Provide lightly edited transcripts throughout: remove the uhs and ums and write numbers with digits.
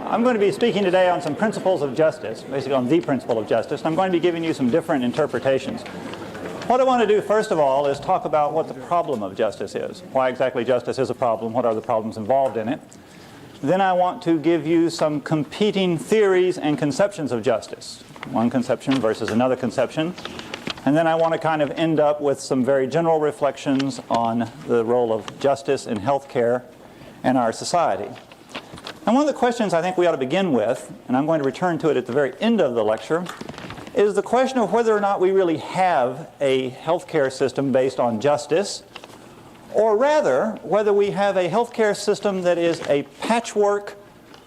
I'm going to be speaking today on some principles of justice, basically on the principle of justice. And I'm going to be giving you some different interpretations. What I want to do, first of all, is talk about what the problem of justice is. Why exactly justice is a problem, what are the problems involved in it. Then I want to give you some competing theories and conceptions of justice. One conception versus another conception. And then I want to kind of end up with some very general reflections on the role of justice in healthcare and our society. And one of the questions I think we ought to begin with, and I'm going to return to it at the very end of the lecture, is the question of whether or not we really have a healthcare system based on justice, or rather, whether we have a healthcare system that is a patchwork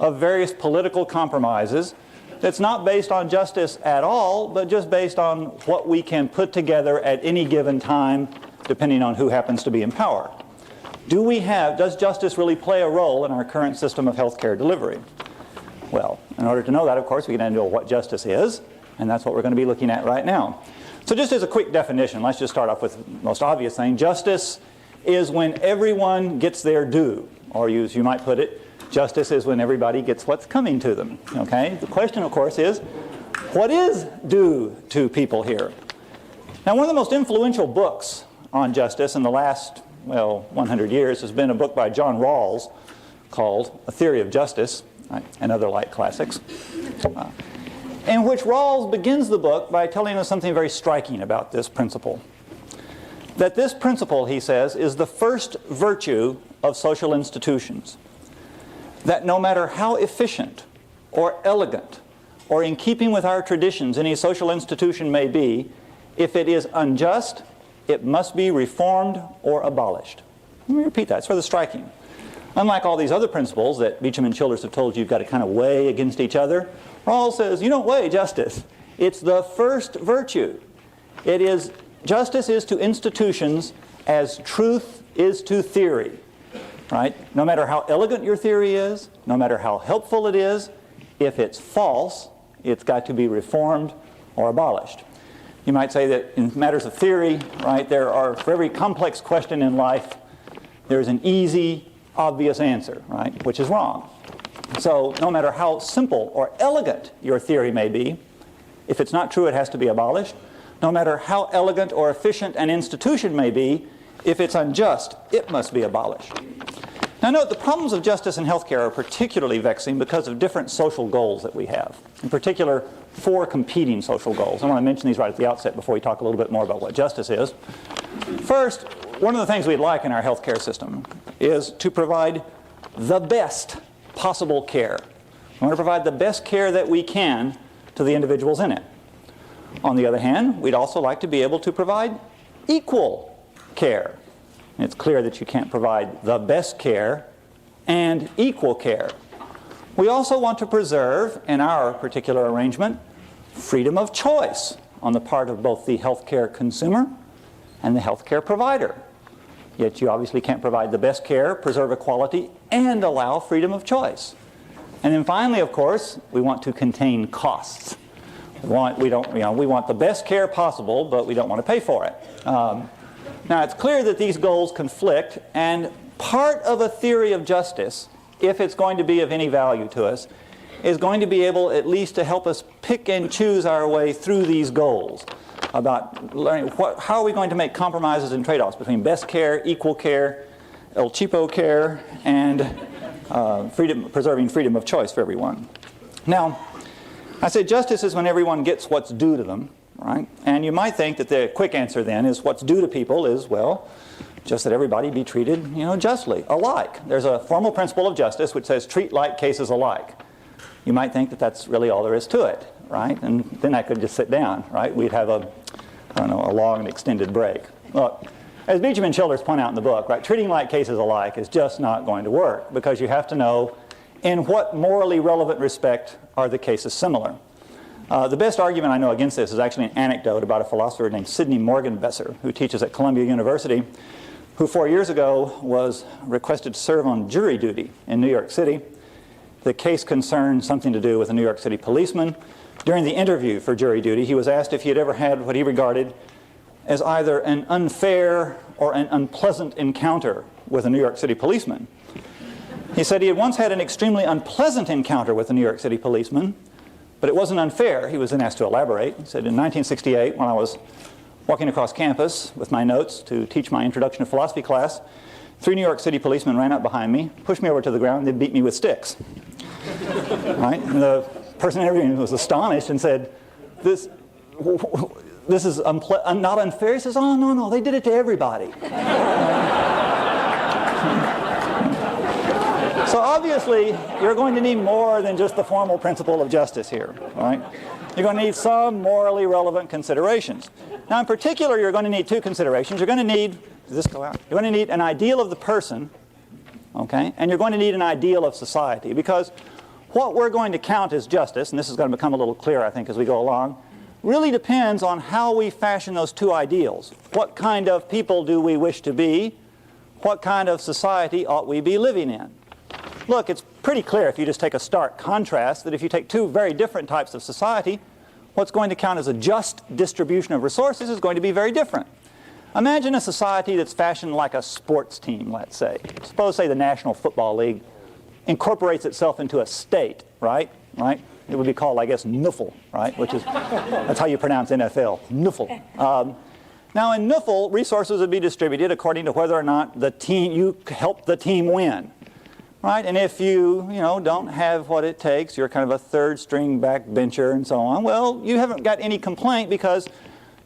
of various political compromises that's not based on justice at all, but just based on what we can put together at any given time, depending on who happens to be in power. Does justice really play a role in our current system of healthcare delivery? Well, in order to know that, of course, we can know what justice is, and that's what we're going to be looking at right now. So just as a quick definition, let's just start off with the most obvious thing. Justice is when everyone gets their due, or as you might put it, justice is when everybody gets what's coming to them. Okay? The question, of course, is what is due to people here? Now, one of the most influential books on justice in the last, 100 years has been a book by John Rawls called A Theory of Justice, and other like classics, in which Rawls begins the book by telling us something very striking about this principle. That this principle, he says, is the first virtue of social institutions. That no matter how efficient or elegant or in keeping with our traditions any social institution may be, if it is unjust, it must be reformed or abolished. Let me repeat that. It's rather striking. Unlike all these other principles that Beecham and Childers have told you you've got to kind of weigh against each other, Rawls says you don't weigh justice. It's the first virtue. Justice is to institutions as truth is to theory. Right? No matter how elegant your theory is, no matter how helpful it is, if it's false, it's got to be reformed or abolished. You might say that in matters of theory, right, for every complex question in life, there's an easy, obvious answer, right, which is wrong. So no matter how simple or elegant your theory may be, if it's not true, it has to be abolished. No matter how elegant or efficient an institution may be, if it's unjust, it must be abolished. Now note, the problems of justice in healthcare are particularly vexing because of different social goals that we have. In particular, 4 competing social goals. I want to mention these right at the outset before we talk a little bit more about what justice is. First, one of the things we'd like in our healthcare system is to provide the best possible care. We want to provide the best care that we can to the individuals in it. On the other hand, we'd also like to be able to provide equal care. It's clear that you can't provide the best care and equal care. We also want to preserve, in our particular arrangement, freedom of choice on the part of both the healthcare consumer and the healthcare provider. Yet you obviously can't provide the best care, preserve equality, and allow freedom of choice. And then finally, of course, we want to contain costs. We want the best care possible, but we don't want to pay for it. Now, it's clear that these goals conflict, and part of a theory of justice, if it's going to be of any value to us, is going to be able at least to help us pick and choose our way through these goals about learning how are we going to make compromises and trade-offs between best care, equal care, el cheapo care, and preserving freedom of choice for everyone. Now, I say justice is when everyone gets what's due to them. Right? And you might think that the quick answer then is what's due to people is, just that everybody be treated, justly, alike. There's a formal principle of justice which says treat like cases alike. You might think that that's really all there is to it, right? And then I could just sit down, right? We'd have a long and extended break. Look, as Beecham and Childers point out in the book, right, treating like cases alike is just not going to work because you have to know in what morally relevant respect are the cases similar. The best argument I know against this is actually an anecdote about a philosopher named Sidney Morgenbesser, who teaches at Columbia University, who 4 years ago was requested to serve on jury duty in New York City. The case concerned something to do with a New York City policeman. During the interview for jury duty, he was asked if he had ever had what he regarded as either an unfair or an unpleasant encounter with a New York City policeman. He said he had once had an extremely unpleasant encounter with a New York City policeman, but it wasn't unfair. He was then asked to elaborate. He said, in 1968, when I was walking across campus with my notes to teach my introduction to philosophy class, 3 New York City policemen ran up behind me, pushed me over to the ground, and they beat me with sticks. Right? And the person interviewing was astonished and said, this is not unfair. He says, oh, no, they did it to everybody. So obviously, you're going to need more than just the formal principle of justice here, right? You're going to need some morally relevant considerations. Now, in particular, you're going to need 2 considerations. You're going to need, does this go out? You're going to need an ideal of the person, okay? And you're going to need an ideal of society, because what we're going to count as justice, and this is going to become a little clearer, I think, as we go along, really depends on how we fashion those 2 ideals. What kind of people do we wish to be? What kind of society ought we be living in? Look, it's pretty clear if you just take a stark contrast that if you take 2 very different types of society, what's going to count as a just distribution of resources is going to be very different. Imagine a society that's fashioned like a sports team, let's say. Suppose, say, the National Football League incorporates itself into a state, right? It would be called, I guess, NUFL, right? Which is, that's how you pronounce NFL, NUFL. Now, in NUFL, resources would be distributed according to whether or not you help the team win. Right? And if you don't have what it takes, you're kind of a third-string backbencher and so on, well, you haven't got any complaint, because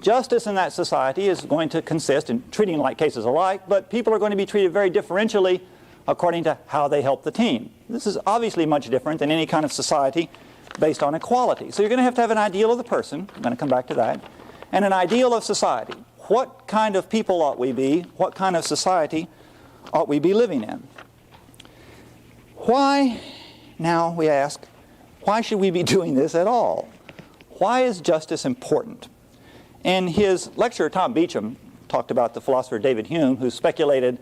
justice in that society is going to consist in treating like cases alike, but people are going to be treated very differentially according to how they help the team. This is obviously much different than any kind of society based on equality. So you're going to have an ideal of the person, I'm going to come back to that, and an ideal of society. What kind of people ought we be? What kind of society ought we be living in? Why, now we ask, why should we be doing this at all? Why is justice important? In his lecture, Tom Beecham talked about the philosopher David Hume, who speculated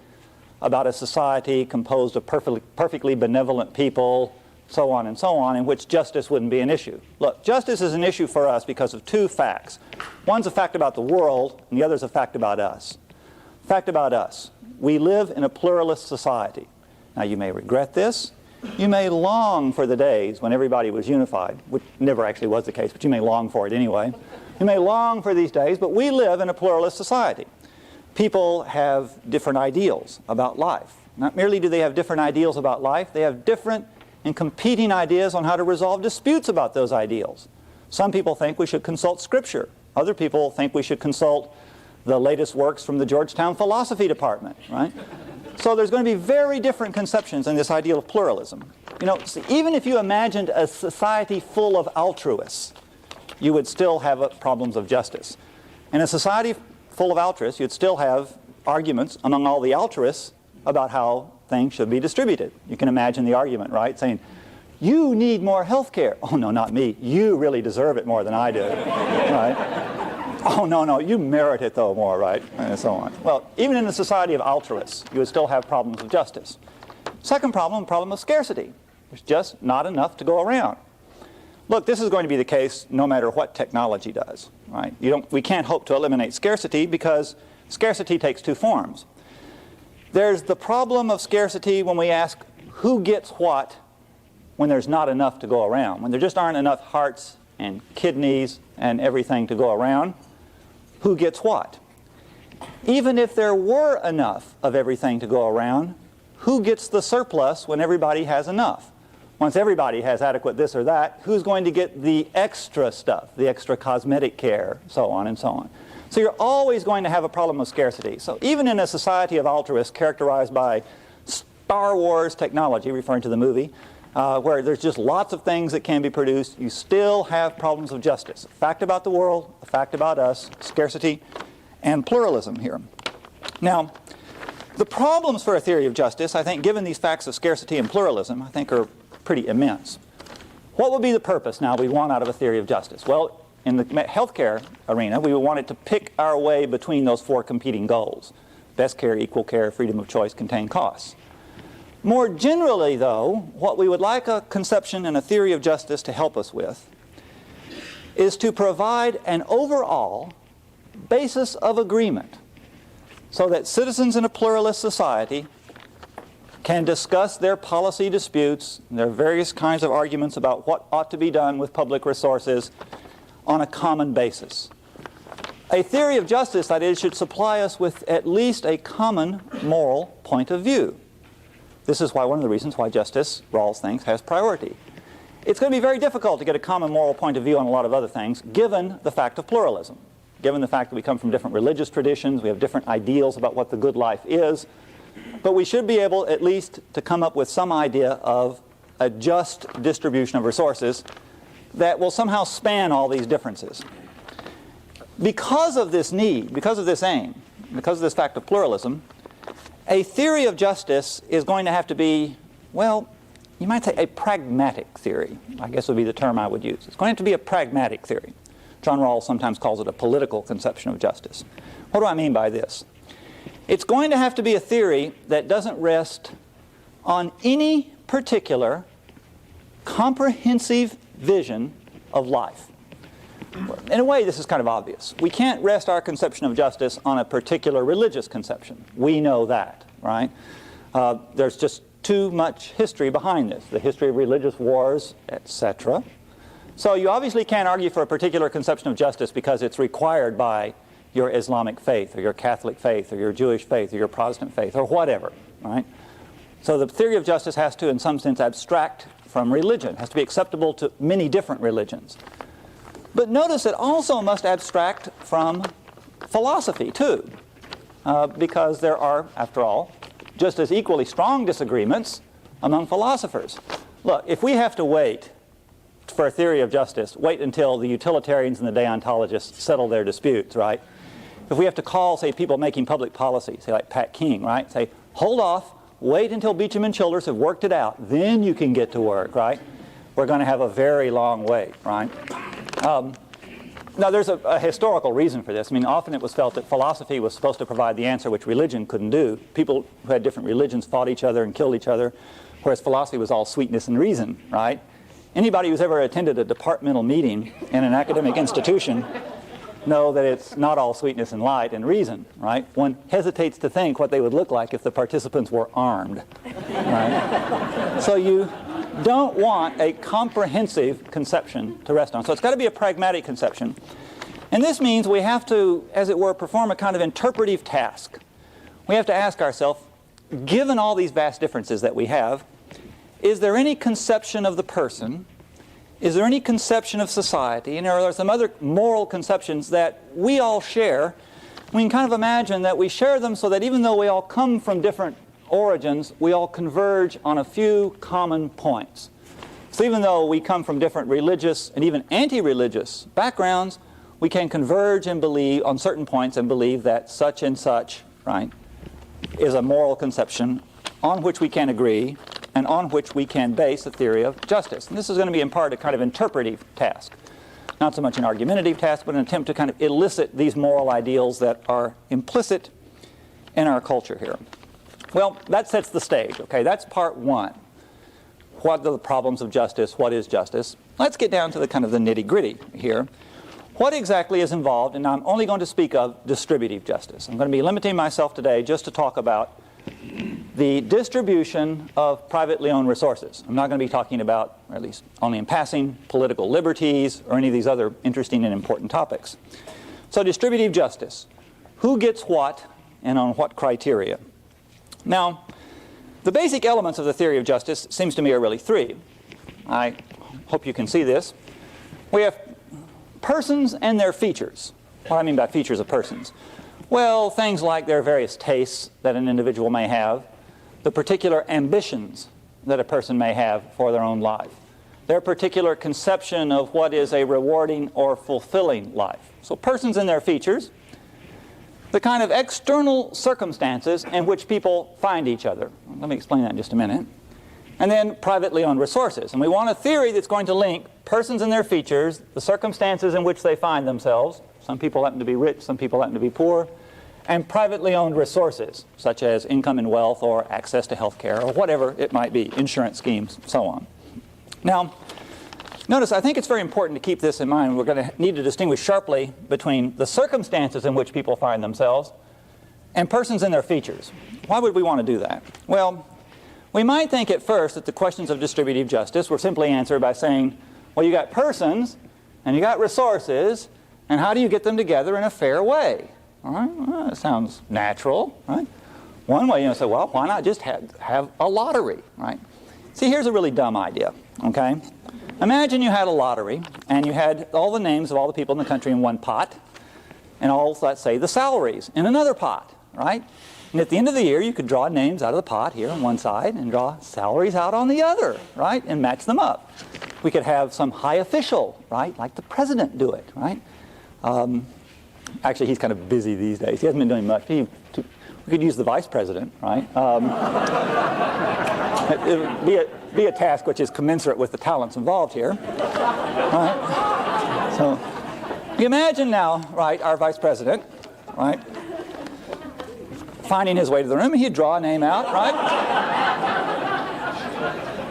about a society composed of perfectly benevolent people, so on, in which justice wouldn't be an issue. Look, justice is an issue for us because of 2 facts. One's a fact about the world, and the other's a fact about us. Fact about us. We live in a pluralist society. Now, you may regret this. You may long for the days when everybody was unified, which never actually was the case, but you may long for it anyway. You may long for these days, but we live in a pluralist society. People have different ideals about life. Not merely do they have different ideals about life, they have different and competing ideas on how to resolve disputes about those ideals. Some people think we should consult Scripture. Other people think we should consult the latest works from the Georgetown philosophy department, right? So there's going to be very different conceptions in this ideal of pluralism. See, even if you imagined a society full of altruists, you would still have problems of justice. In a society full of altruists, you'd still have arguments among all the altruists about how things should be distributed. You can imagine the argument, right? Saying, you need more health care. Oh, no, not me. You really deserve it more than I do, right? Oh, no, you merit it, though, more, right? And so on. Well, even in a society of altruists, you would still have problems of justice. Second problem of scarcity. There's just not enough to go around. Look, this is going to be the case no matter what technology does, right? We can't hope to eliminate scarcity because scarcity takes 2 forms. There's the problem of scarcity when we ask who gets what when there's not enough to go around, when there just aren't enough hearts and kidneys and everything to go around. Who gets what? Even if there were enough of everything to go around, who gets the surplus when everybody has enough? Once everybody has adequate this or that, who's going to get the extra stuff, the extra cosmetic care, so on and so on. So you're always going to have a problem of scarcity. So even in a society of altruists characterized by Star Wars technology, referring to the movie, where there's just lots of things that can be produced, you still have problems of justice. A fact about the world, a fact about us, scarcity, and pluralism here. Now, the problems for a theory of justice, I think, given these facts of scarcity and pluralism, I think are pretty immense. What would be the purpose now we want out of a theory of justice? Well, in the healthcare arena, we would want it to pick our way between those 4 competing goals. Best care, equal care, freedom of choice, contained costs. More generally, though, what we would like a conception and a theory of justice to help us with is to provide an overall basis of agreement so that citizens in a pluralist society can discuss their policy disputes, their various kinds of arguments about what ought to be done with public resources on a common basis. A theory of justice, that is, should supply us with at least a common moral point of view. This is why one of the reasons why Justice, Rawls thinks, has priority. It's going to be very difficult to get a common moral point of view on a lot of other things, given the fact of pluralism, given the fact that we come from different religious traditions, we have different ideals about what the good life is. But we should be able at least to come up with some idea of a just distribution of resources that will somehow span all these differences. Because of this need, because of this aim, because of this fact of pluralism, a theory of justice is going to have to be, well, you might say a pragmatic theory, I guess would be the term I would use. It's going to have to be a pragmatic theory. John Rawls sometimes calls it a political conception of justice. What do I mean by this? It's going to have to be a theory that doesn't rest on any particular comprehensive vision of life. In a way, this is kind of obvious. We can't rest our conception of justice on a particular religious conception. We know that, right? There's just too much history behind this, the history of religious wars, etc. So you obviously can't argue for a particular conception of justice because it's required by your Islamic faith, or your Catholic faith, or your Jewish faith, or your Protestant faith, or whatever, right? So the theory of justice has to, in some sense, abstract from religion, has to be acceptable to many different religions. But notice it also must abstract from philosophy, too, because there are, after all, just as equally strong disagreements among philosophers. Look, if we have to wait for a theory of justice, wait until the utilitarians and the deontologists settle their disputes, right? If we have to call, say, people making public policy, say like Pat King, right? Say, hold off, wait until Beecham and Childers have worked it out, then you can get to work, right? We're going to have a very long wait, right? Now, there's a historical reason for this. I mean, often it was felt that philosophy was supposed to provide the answer which religion couldn't do. People who had different religions fought each other and killed each other, whereas philosophy was all sweetness and reason, right? Anybody who's ever attended a departmental meeting in an academic institution know that it's not all sweetness and light and reason, right? One hesitates to think what they would look like if the participants were armed, right? So you don't want a comprehensive conception to rest on. So it's got to be a pragmatic conception. And this means we have to, as it were, perform a kind of interpretive task. We have to ask ourselves, given all these vast differences that we have, is there any conception of the person, is there any conception of society, and are there some other moral conceptions that we all share? We can kind of imagine that we share them so that even though we all come from different origins, we all converge on a few common points. So even though we come from different religious and even anti-religious backgrounds, we can converge and believe on certain points and believe that such and such, right, is a moral conception on which we can agree and on which we can base a theory of justice. And this is going to be in part a kind of interpretive task. Not so much an argumentative task, but an attempt to kind of elicit these moral ideals that are implicit in our culture here. Well, that sets the stage, okay? That's part one. What are the problems of justice? What is justice? Let's get down to the kind of the nitty-gritty here. What exactly is involved? And I'm only going to speak of distributive justice. I'm going to be limiting myself today just to talk about the distribution of privately owned resources. I'm not going to be talking about, or at least only in passing, political liberties or any of these other interesting and important topics. So distributive justice. Who gets what and on what criteria? Now, the basic elements of the theory of justice seems to me are really three. I hope you can see this. We have persons and their features. What do I mean by features of persons? Well, things like their various tastes that an individual may have, the particular ambitions that a person may have for their own life, their particular conception of what is a rewarding or fulfilling life. So persons and their features, the kind of external circumstances in which people find each other. Let me explain that in just a minute. And then privately owned resources. And we want a theory that's going to link persons and their features, the circumstances in which they find themselves. Some people happen to be rich, some people happen to be poor. And privately owned resources, such as income and wealth or access to health care or whatever it might be, insurance schemes, so on. Now, notice, I think it's very important to keep this in mind. We're going to need to distinguish sharply between the circumstances in which people find themselves and persons and their features. Why would we want to do that? Well, We might think at first that the questions of distributive justice were simply answered by saying, well, you got persons and you got resources, and how do you get them together in a fair way? All right, well, that sounds natural, right? One way, say, well, why not just have a lottery, right? See, here's a really dumb idea, okay? Imagine you had a lottery, and you had all the names of all the people in the country in one pot, and all, let's say, the salaries in another pot, right? And at the end of the year, you could draw names out of the pot here on one side and draw salaries out on the other, right? And match them up. We could have some high official, right? Like the president do it, right? Actually, he's kind of busy these days. He hasn't been doing much. We could use the vice president, right? It would be a task which is commensurate with the talents involved here, right? So you imagine now, right, our vice president, right, finding his way to the room, and he'd draw a name out, right?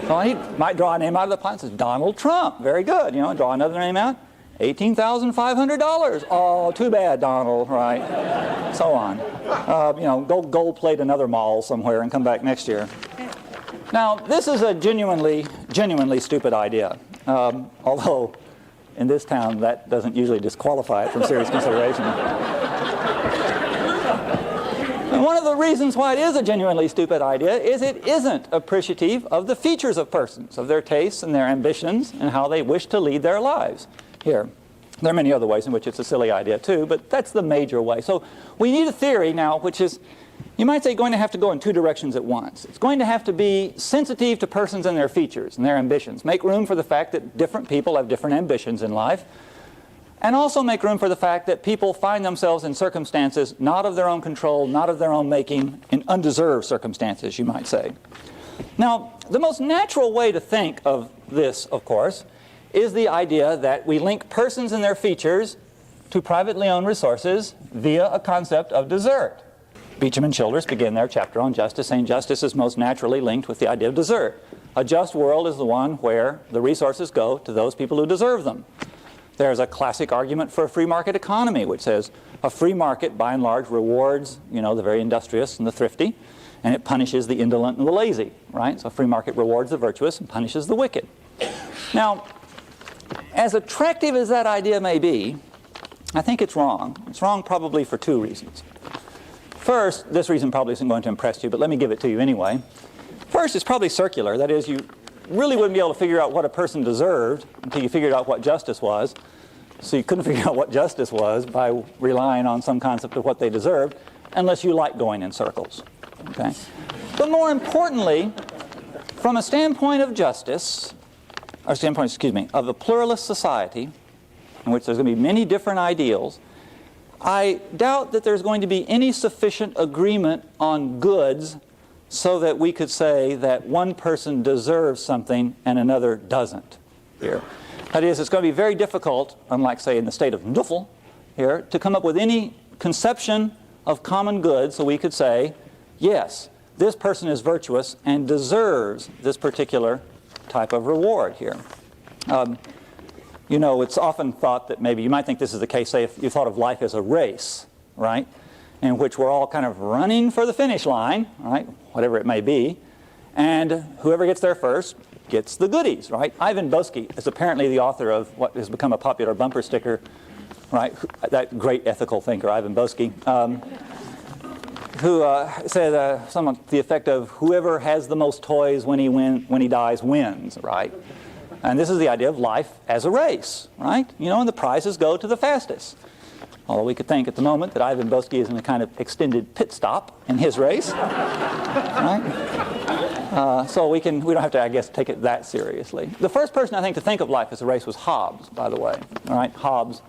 Well, he might draw a name out of the pot and says, Donald Trump. Very good. Draw another name out. $18,500. Oh, too bad, Donald, right? So on. Go gold plate another mall somewhere and come back next year. Now, this is a genuinely stupid idea. Although, in this town, that doesn't usually disqualify it from serious consideration. And one of the reasons why it is a genuinely stupid idea is it isn't appreciative of the features of persons, of their tastes and their ambitions and how they wish to lead their lives. Here, there are many other ways in which it's a silly idea too, but that's the major way. So we need a theory now which is, you might say, going to have to go in two directions at once. It's going to have to be sensitive to persons and their features and their ambitions. Make room for the fact that different people have different ambitions in life. And also make room for the fact that people find themselves in circumstances not of their own control, not of their own making, in undeserved circumstances, you might say. Now, the most natural way to think of this, of course, is the idea that we link persons and their features to privately owned resources via a concept of desert. Beecham and Childress begin their chapter on justice saying justice is most naturally linked with the idea of desert. A just world is the one where the resources go to those people who deserve them. There's a classic argument for a free market economy which says a free market by and large rewards, the very industrious and the thrifty, and it punishes the indolent and the lazy, right? So a free market rewards the virtuous and punishes the wicked. Now, as attractive as that idea may be, I think it's wrong. It's wrong probably for two reasons. First, this reason probably isn't going to impress you, but let me give it to you anyway. First, it's probably circular. That is, you really wouldn't be able to figure out what a person deserved until you figured out what justice was. So you couldn't figure out what justice was by relying on some concept of what they deserved unless you like going in circles. Okay? But more importantly, from a standpoint of justice, or standpoint, of a pluralist society in which there's going to be many different ideals, I doubt that there's going to be any sufficient agreement on goods so that we could say that one person deserves something and another doesn't here. That is, it's going to be very difficult, unlike, say, in the state of Nuffel here, to come up with any conception of common good so we could say, yes, this person is virtuous and deserves this particular type of reward here. It's often thought that maybe you might think this is the case, say, if you thought of life as a race, right, in which we're all kind of running for the finish line, right, whatever it may be, and whoever gets there first gets the goodies, right? Ivan Boesky is apparently the author of what has become a popular bumper sticker, right, that great ethical thinker, Ivan Boesky, who said something to the effect of, whoever has the most toys when he dies wins, right? And this is the idea of life as a race, right? And the prizes go to the fastest. Although we could think at the moment that Ivan Boesky is in a kind of extended pit stop in his race, right? So we don't have to, I guess, take it that seriously. The first person, I think, to think of life as a race was Hobbes, by the way, all right? Hobbes,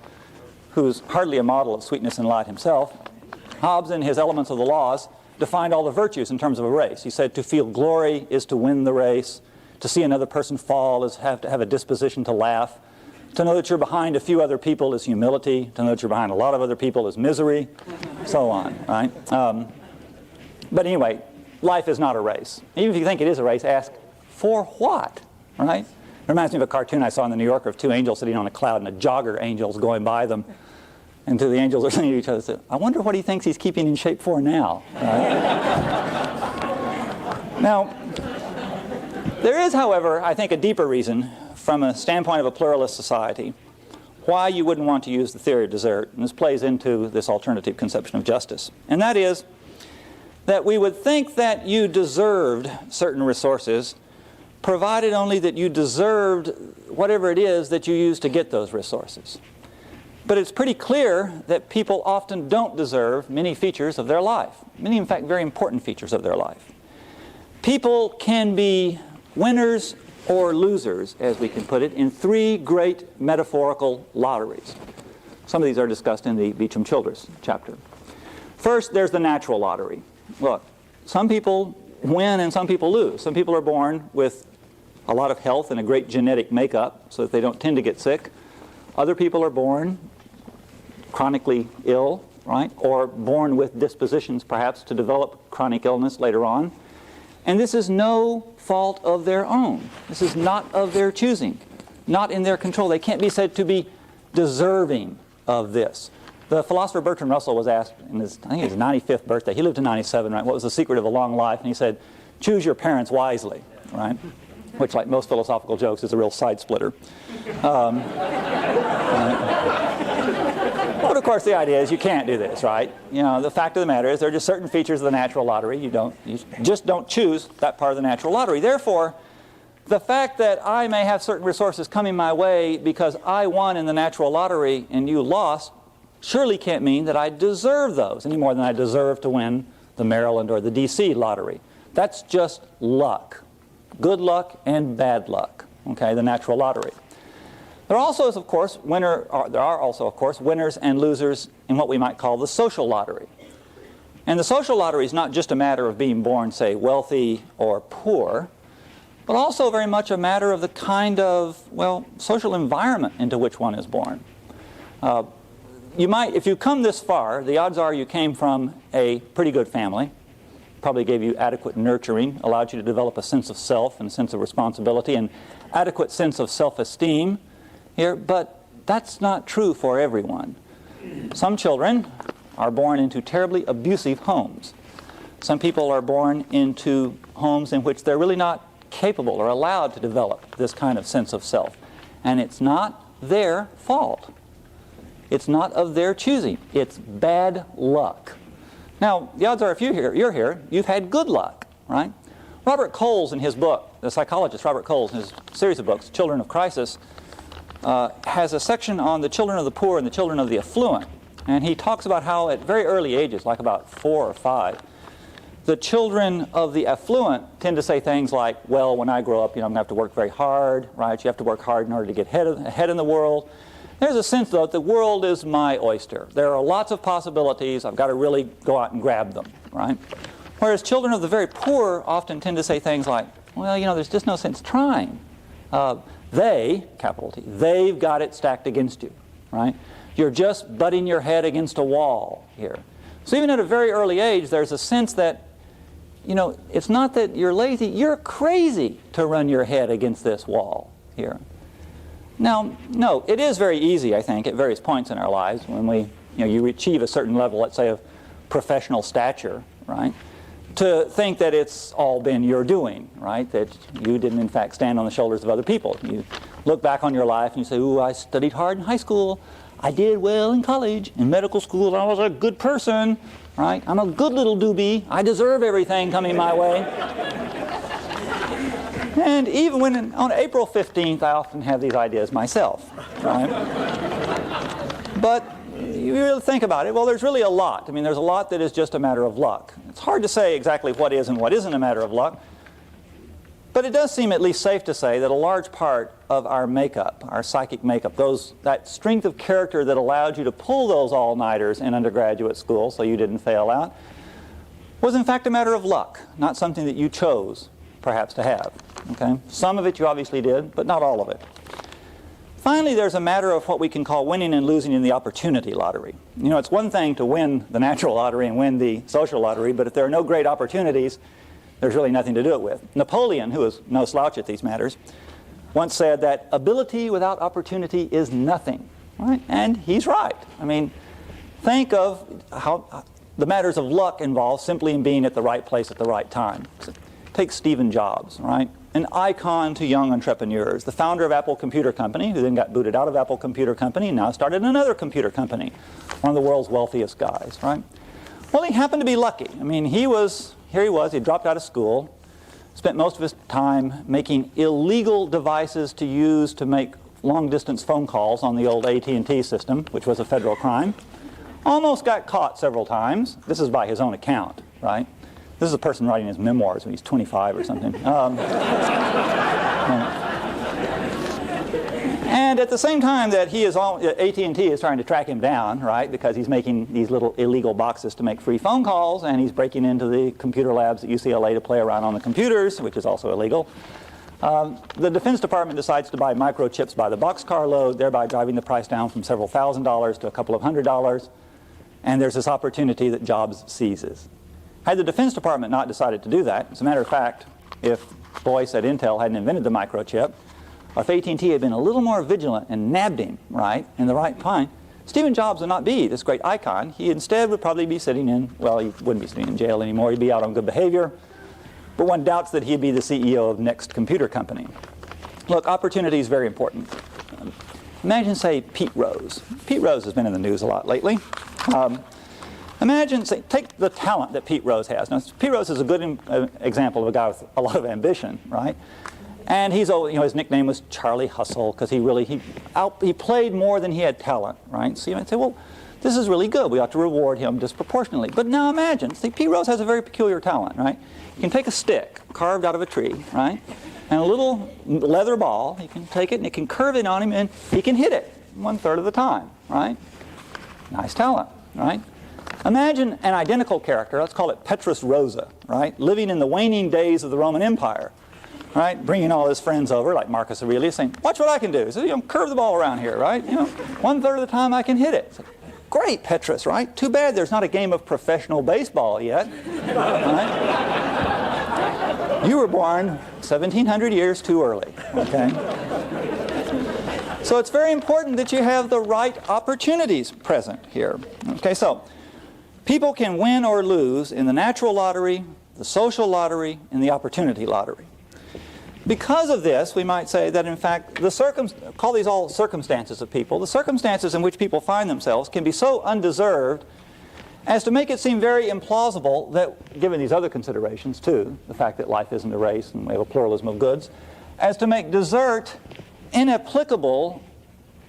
who's hardly a model of sweetness and light himself. Hobbes, in his Elements of the Laws, defined all the virtues in terms of a race. He said to feel glory is to win the race. To see another person fall is to have a disposition to laugh. To know that you're behind a few other people is humility. To know that you're behind a lot of other people is misery. So on, right? But anyway, life is not a race. Even if you think it is a race, ask, for what? Right? It reminds me of a cartoon I saw in the New Yorker of two angels sitting on a cloud and a jogger angel's going by them. And the angels are saying to each other, I wonder what he thinks he's keeping in shape for now. Right? Now, There is, however, I think, a deeper reason from a standpoint of a pluralist society why you wouldn't want to use the theory of desert, and this plays into this alternative conception of justice. And that is that we would think that you deserved certain resources provided only that you deserved whatever it is that you use to get those resources. But it's pretty clear that people often don't deserve many features of their life, many, in fact, very important features of their life. People can be winners or losers, as we can put it, in three great metaphorical lotteries. Some of these are discussed in the Beecham-Childers chapter. First, there's the natural lottery. Look, some people win and some people lose. Some people are born with a lot of health and a great genetic makeup so that they don't tend to get sick. Other people are born chronically ill, right? Or born with dispositions, perhaps, to develop chronic illness later on. And this is no fault of their own. This is not of their choosing, not in their control. They can't be said to be deserving of this. The philosopher Bertrand Russell was asked in his, I think his 95th birthday, he lived to 97, right? What was the secret of a long life? And he said, choose your parents wisely, right? Which, like most philosophical jokes, is a real side splitter. But of course the idea is you can't do this, right? You know, the fact of the matter is there are just certain features of the natural lottery. You just don't choose that part of the natural lottery. Therefore, the fact that I may have certain resources coming my way because I won in the natural lottery and you lost surely can't mean that I deserve those any more than I deserve to win the Maryland or the DC lottery. That's just luck. Good luck and bad luck, okay, the natural lottery. There are also, of course, winners and losers in what we might call the social lottery. And the social lottery is not just a matter of being born, say, wealthy or poor, but also very much a matter of the kind of, well, social environment into which one is born. You might, if you come this far, the odds are you came from a pretty good family, probably gave you adequate nurturing, allowed you to develop a sense of self and a sense of responsibility and adequate sense of self-esteem here, but that's not true for everyone. Some children are born into terribly abusive homes. Some people are born into homes in which they're really not capable or allowed to develop this kind of sense of self. And it's not their fault. It's not of their choosing. It's bad luck. Now, the odds are if you're here, you've had good luck, right? Robert Coles, in his book, the psychologist Robert Coles, in his series of books, Children of Crisis, has a section on the children of the poor and the children of the affluent. And he talks about how at very early ages, like about 4 or 5, the children of the affluent tend to say things like, well, when I grow up, I'm going to have to work very hard, right? You have to work hard in order to get ahead in the world. There's a sense, though, that the world is my oyster. There are lots of possibilities. I've got to really go out and grab them, right? Whereas children of the very poor often tend to say things like, well, there's just no sense trying. They, capital T, they've got it stacked against you, right? You're just butting your head against a wall here. So even at a very early age, there's a sense that, it's not that you're lazy, you're crazy to run your head against this wall here. Now, no, it is very easy, I think, at various points in our lives when you achieve a certain level, let's say, of professional stature, right? To think that it's all been your doing, right? That you didn't, in fact, stand on the shoulders of other people. You look back on your life and you say, ooh, I studied hard in high school. I did well in college. In medical school, I was a good person, right? I'm a good little doobie. I deserve everything coming my way. And even when on April 15th, I often have these ideas myself, right? But you really think about it, well, there's really a lot. There's a lot that is just a matter of luck. It's hard to say exactly what is and what isn't a matter of luck. But it does seem at least safe to say that a large part of our makeup, our psychic makeup, that strength of character that allowed you to pull those all-nighters in undergraduate school so you didn't fail out, was in fact a matter of luck, not something that you chose, perhaps, to have. Okay? Some of it you obviously did, but not all of it. Finally, there's a matter of what we can call winning and losing in the opportunity lottery. It's one thing to win the natural lottery and win the social lottery, but if there are no great opportunities, there's really nothing to do it with. Napoleon, who is no slouch at these matters, once said that ability without opportunity is nothing, right? And he's right. Think of how the matters of luck involved simply in being at the right place at the right time. Take Stephen Jobs, right? an icon to young entrepreneurs. The founder of Apple Computer Company, who then got booted out of Apple Computer Company, and now started another computer company. One of the world's wealthiest guys, right? Well, he happened to be lucky. I mean, here he was, he dropped out of school, spent most of his time making illegal devices to use to make long-distance phone calls on the old AT&T system, which was a federal crime. Almost got caught several times. This is by his own account, right? This is a person writing his memoirs when he's 25 or something. And at the same time that AT&T is trying to track him down, right, because he's making these little illegal boxes to make free phone calls, and he's breaking into the computer labs at UCLA to play around on the computers, which is also illegal. The Defense Department decides to buy microchips by the boxcar load, thereby driving the price down from several $1,000s to a couple of $100s. And there's this opportunity that Jobs seizes. Had the Defense Department not decided to do that, as a matter of fact, if Boyce at Intel hadn't invented the microchip, or if AT&T had been a little more vigilant and nabbed him, right, in the right time, Steve Jobs would not be this great icon. He instead would probably be sitting in, well, he wouldn't be sitting in jail anymore. He'd be out on good behavior. But one doubts that he'd be the CEO of Next Computer Company. Look, opportunity is very important. Imagine, say, Pete Rose. Pete Rose has been in the news a lot lately. Imagine, say, take the talent that Pete Rose has. Now, Pete Rose is a good example of a guy with a lot of ambition, right? And he's, his nickname was Charlie Hustle because he played more than he had talent, right? So you might say, well, this is really good. We ought to reward him disproportionately. But now imagine, see, Pete Rose has a very peculiar talent, right? You can take a stick carved out of a tree, right? And a little leather ball, you can take it and it can curve in on him and he can hit it 1/3 of the time, right? Nice talent, right? Imagine an identical character, let's call it Petrus Rosa, right? Living in the waning days of the Roman Empire, right? Bringing all his friends over, like Marcus Aurelius, saying, watch what I can do. So, curve the ball around here, right? 1/3 of the time I can hit it. So, great, Petrus, right? Too bad there's not a game of professional baseball yet, right? You were born 1,700 years too early, okay? So it's very important that you have the right opportunities present here. Okay, so people can win or lose in the natural lottery, the social lottery, and the opportunity lottery. Because of this, we might say that in fact, call these all circumstances of people, the circumstances in which people find themselves can be so undeserved as to make it seem very implausible that, given these other considerations too, the fact that life isn't a race and we have a pluralism of goods, as to make desert inapplicable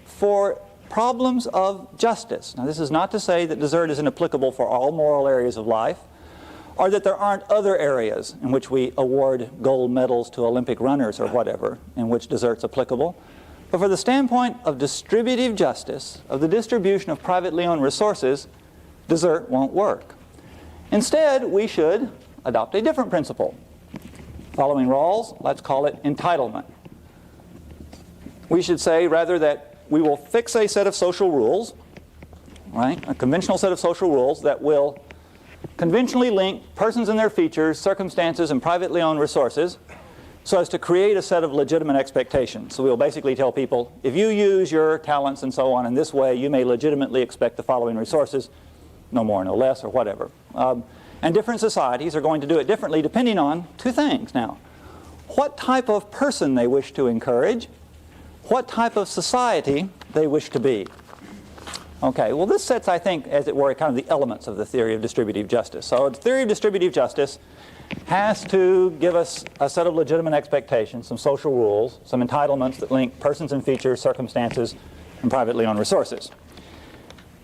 for problems of justice. Now, this is not to say that desert is inapplicable for all moral areas of life, or that there aren't other areas in which we award gold medals to Olympic runners or whatever, in which desert's applicable. But for the standpoint of distributive justice, of the distribution of privately owned resources, desert won't work. Instead, we should adopt a different principle. Following Rawls, let's call it entitlement. We should say rather that we will fix a set of social rules, right? A conventional set of social rules that will conventionally link persons and their features, circumstances, and privately owned resources so as to create a set of legitimate expectations. So we'll basically tell people, if you use your talents and so on in this way, you may legitimately expect the following resources, no more, no less, or whatever. And different societies are going to do it differently depending on two things now. What type of person they wish to encourage, what type of society they wish to be. Okay, well this sets, I think, as it were, kind of the elements of the theory of distributive justice. So the theory of distributive justice has to give us a set of legitimate expectations, some social rules, some entitlements that link persons and features, circumstances, and privately owned resources.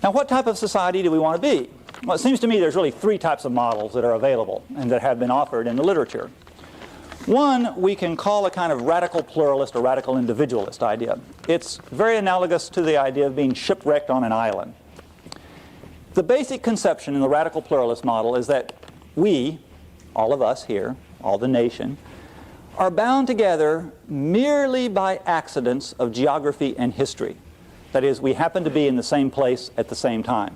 Now, what type of society do we want to be? Well, it seems to me there's really three types of models that are available and that have been offered in the literature. One we can call a kind of radical pluralist or radical individualist idea. It's very analogous to the idea of being shipwrecked on an island. The basic conception in the radical pluralist model is that we, all of us here, all the nation, are bound together merely by accidents of geography and history. That is, we happen to be in the same place at the same time.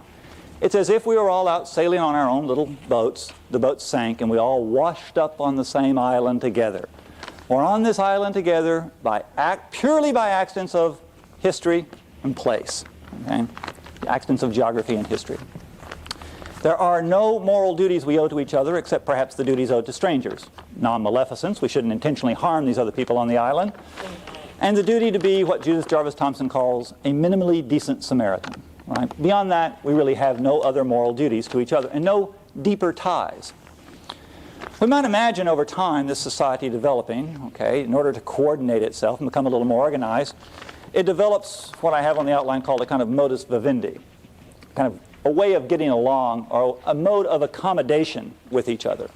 It's as if we were all out sailing on our own little boats. The boats sank and we all washed up on the same island together. We're on this island together purely by accidents of history and place. Okay? Accidents of geography and history. There are no moral duties we owe to each other except perhaps the duties owed to strangers. Non-maleficence, we shouldn't intentionally harm these other people on the island. And the duty to be what Judith Jarvis Thompson calls a minimally decent Samaritan. Right? Beyond that, we really have no other moral duties to each other and no deeper ties. We might imagine over time this society developing, okay, in order to coordinate itself and become a little more organized. It develops what I have on the outline called a kind of modus vivendi, kind of a way of getting along or a mode of accommodation with each other.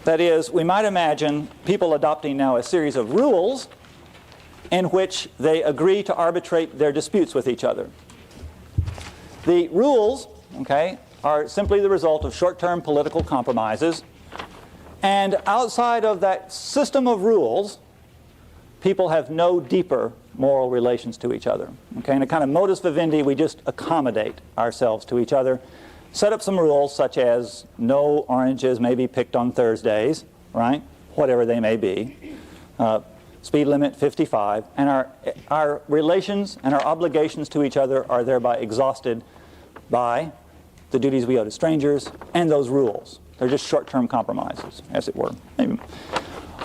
That is, we might imagine people adopting now a series of rules in which they agree to arbitrate their disputes with each other. The rules, okay, are simply the result of short-term political compromises. And outside of that system of rules, people have no deeper moral relations to each other. Okay, in a kind of modus vivendi, we just accommodate ourselves to each other, set up some rules such as no oranges may be picked on Thursdays, right? Whatever they may be. Speed limit 55, and our relations and our obligations to each other are thereby exhausted by the duties we owe to strangers and those rules. They're just short-term compromises, as it were. Maybe.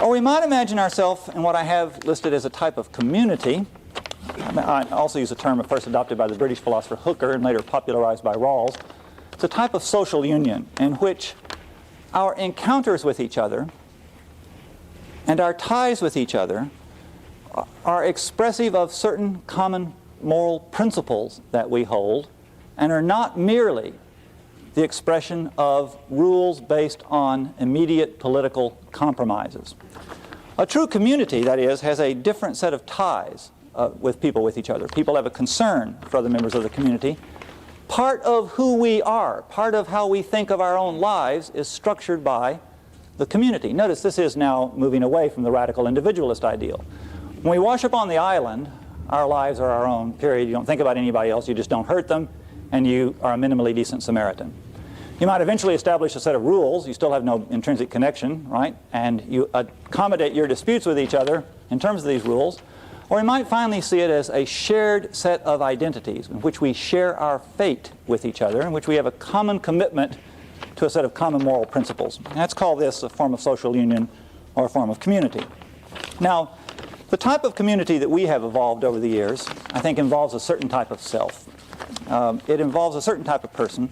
Or we might imagine ourselves in what I have listed as a type of community. I also use a term first adopted by the British philosopher Hooker and later popularized by Rawls. It's a type of social union in which our encounters with each other and our ties with each other are expressive of certain common moral principles that we hold and are not merely the expression of rules based on immediate political compromises. A true community, that is, has a different set of ties with people with each other. People have a concern for other members of the community. Part of who we are, part of how we think of our own lives is structured by the community. Notice this is now moving away from the radical individualist ideal. When we wash up on the island, our lives are our own, period. You don't think about anybody else, you just don't hurt them, and you are a minimally decent Samaritan. You might eventually establish a set of rules. You still have no intrinsic connection, right? And you accommodate your disputes with each other in terms of these rules. Or you might finally see it as a shared set of identities in which we share our fate with each other, in which we have a common commitment to a set of common moral principles. And let's call this a form of social union or a form of community. Now, the type of community that we have evolved over the years, I think, involves a certain type of self. It involves a certain type of person.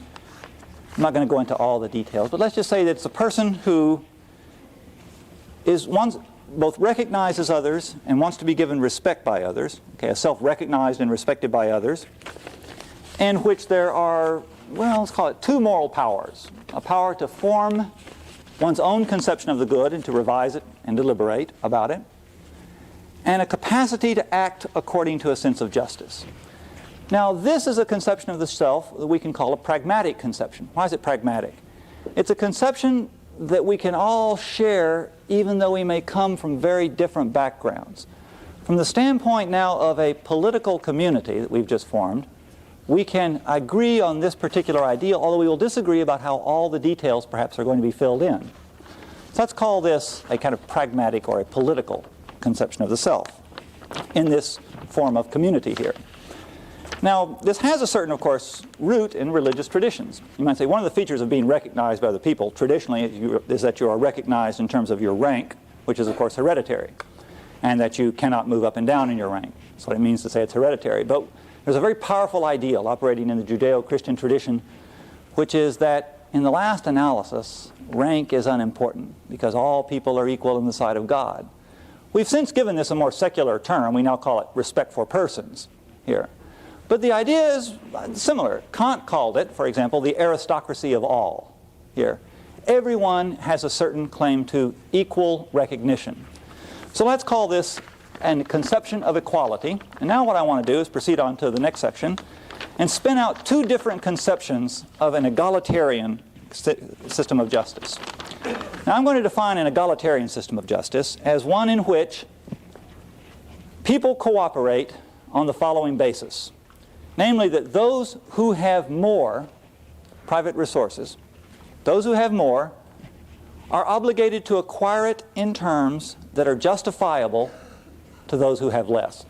I'm not going to go into all the details, but let's just say that it's a person who is both recognizes others and wants to be given respect by others, okay, a self-recognized and respected by others, in which there are, well, let's call it two moral powers. A power to form one's own conception of the good and to revise it and deliberate about it, and a capacity to act according to a sense of justice. Now, this is a conception of the self that we can call a pragmatic conception. Why is it pragmatic? It's a conception that we can all share even though we may come from very different backgrounds. From the standpoint now of a political community that we've just formed, we can agree on this particular ideal, although we will disagree about how all the details perhaps are going to be filled in. So let's call this a kind of pragmatic or a political conception of the self in this form of community here. Now, this has a certain, of course, root in religious traditions. You might say one of the features of being recognized by the people traditionally is that you are recognized in terms of your rank, which is, of course, hereditary, and that you cannot move up and down in your rank. That's what it means to say it's hereditary. But there's a very powerful ideal operating in the Judeo-Christian tradition, which is that in the last analysis, rank is unimportant because all people are equal in the sight of God. We've since given this a more secular term. We now call it respect for persons here. But the idea is similar. Kant called it, for example, the aristocracy of all here. Everyone has a certain claim to equal recognition. So let's call this a conception of equality. And now what I want to do is proceed on to the next section and spin out two different conceptions of an egalitarian system of justice. Now I'm going to define an egalitarian system of justice as one in which people cooperate on the following basis. Namely, that those who have more private resources, those who have more, are obligated to acquire it in terms that are justifiable to those who have less.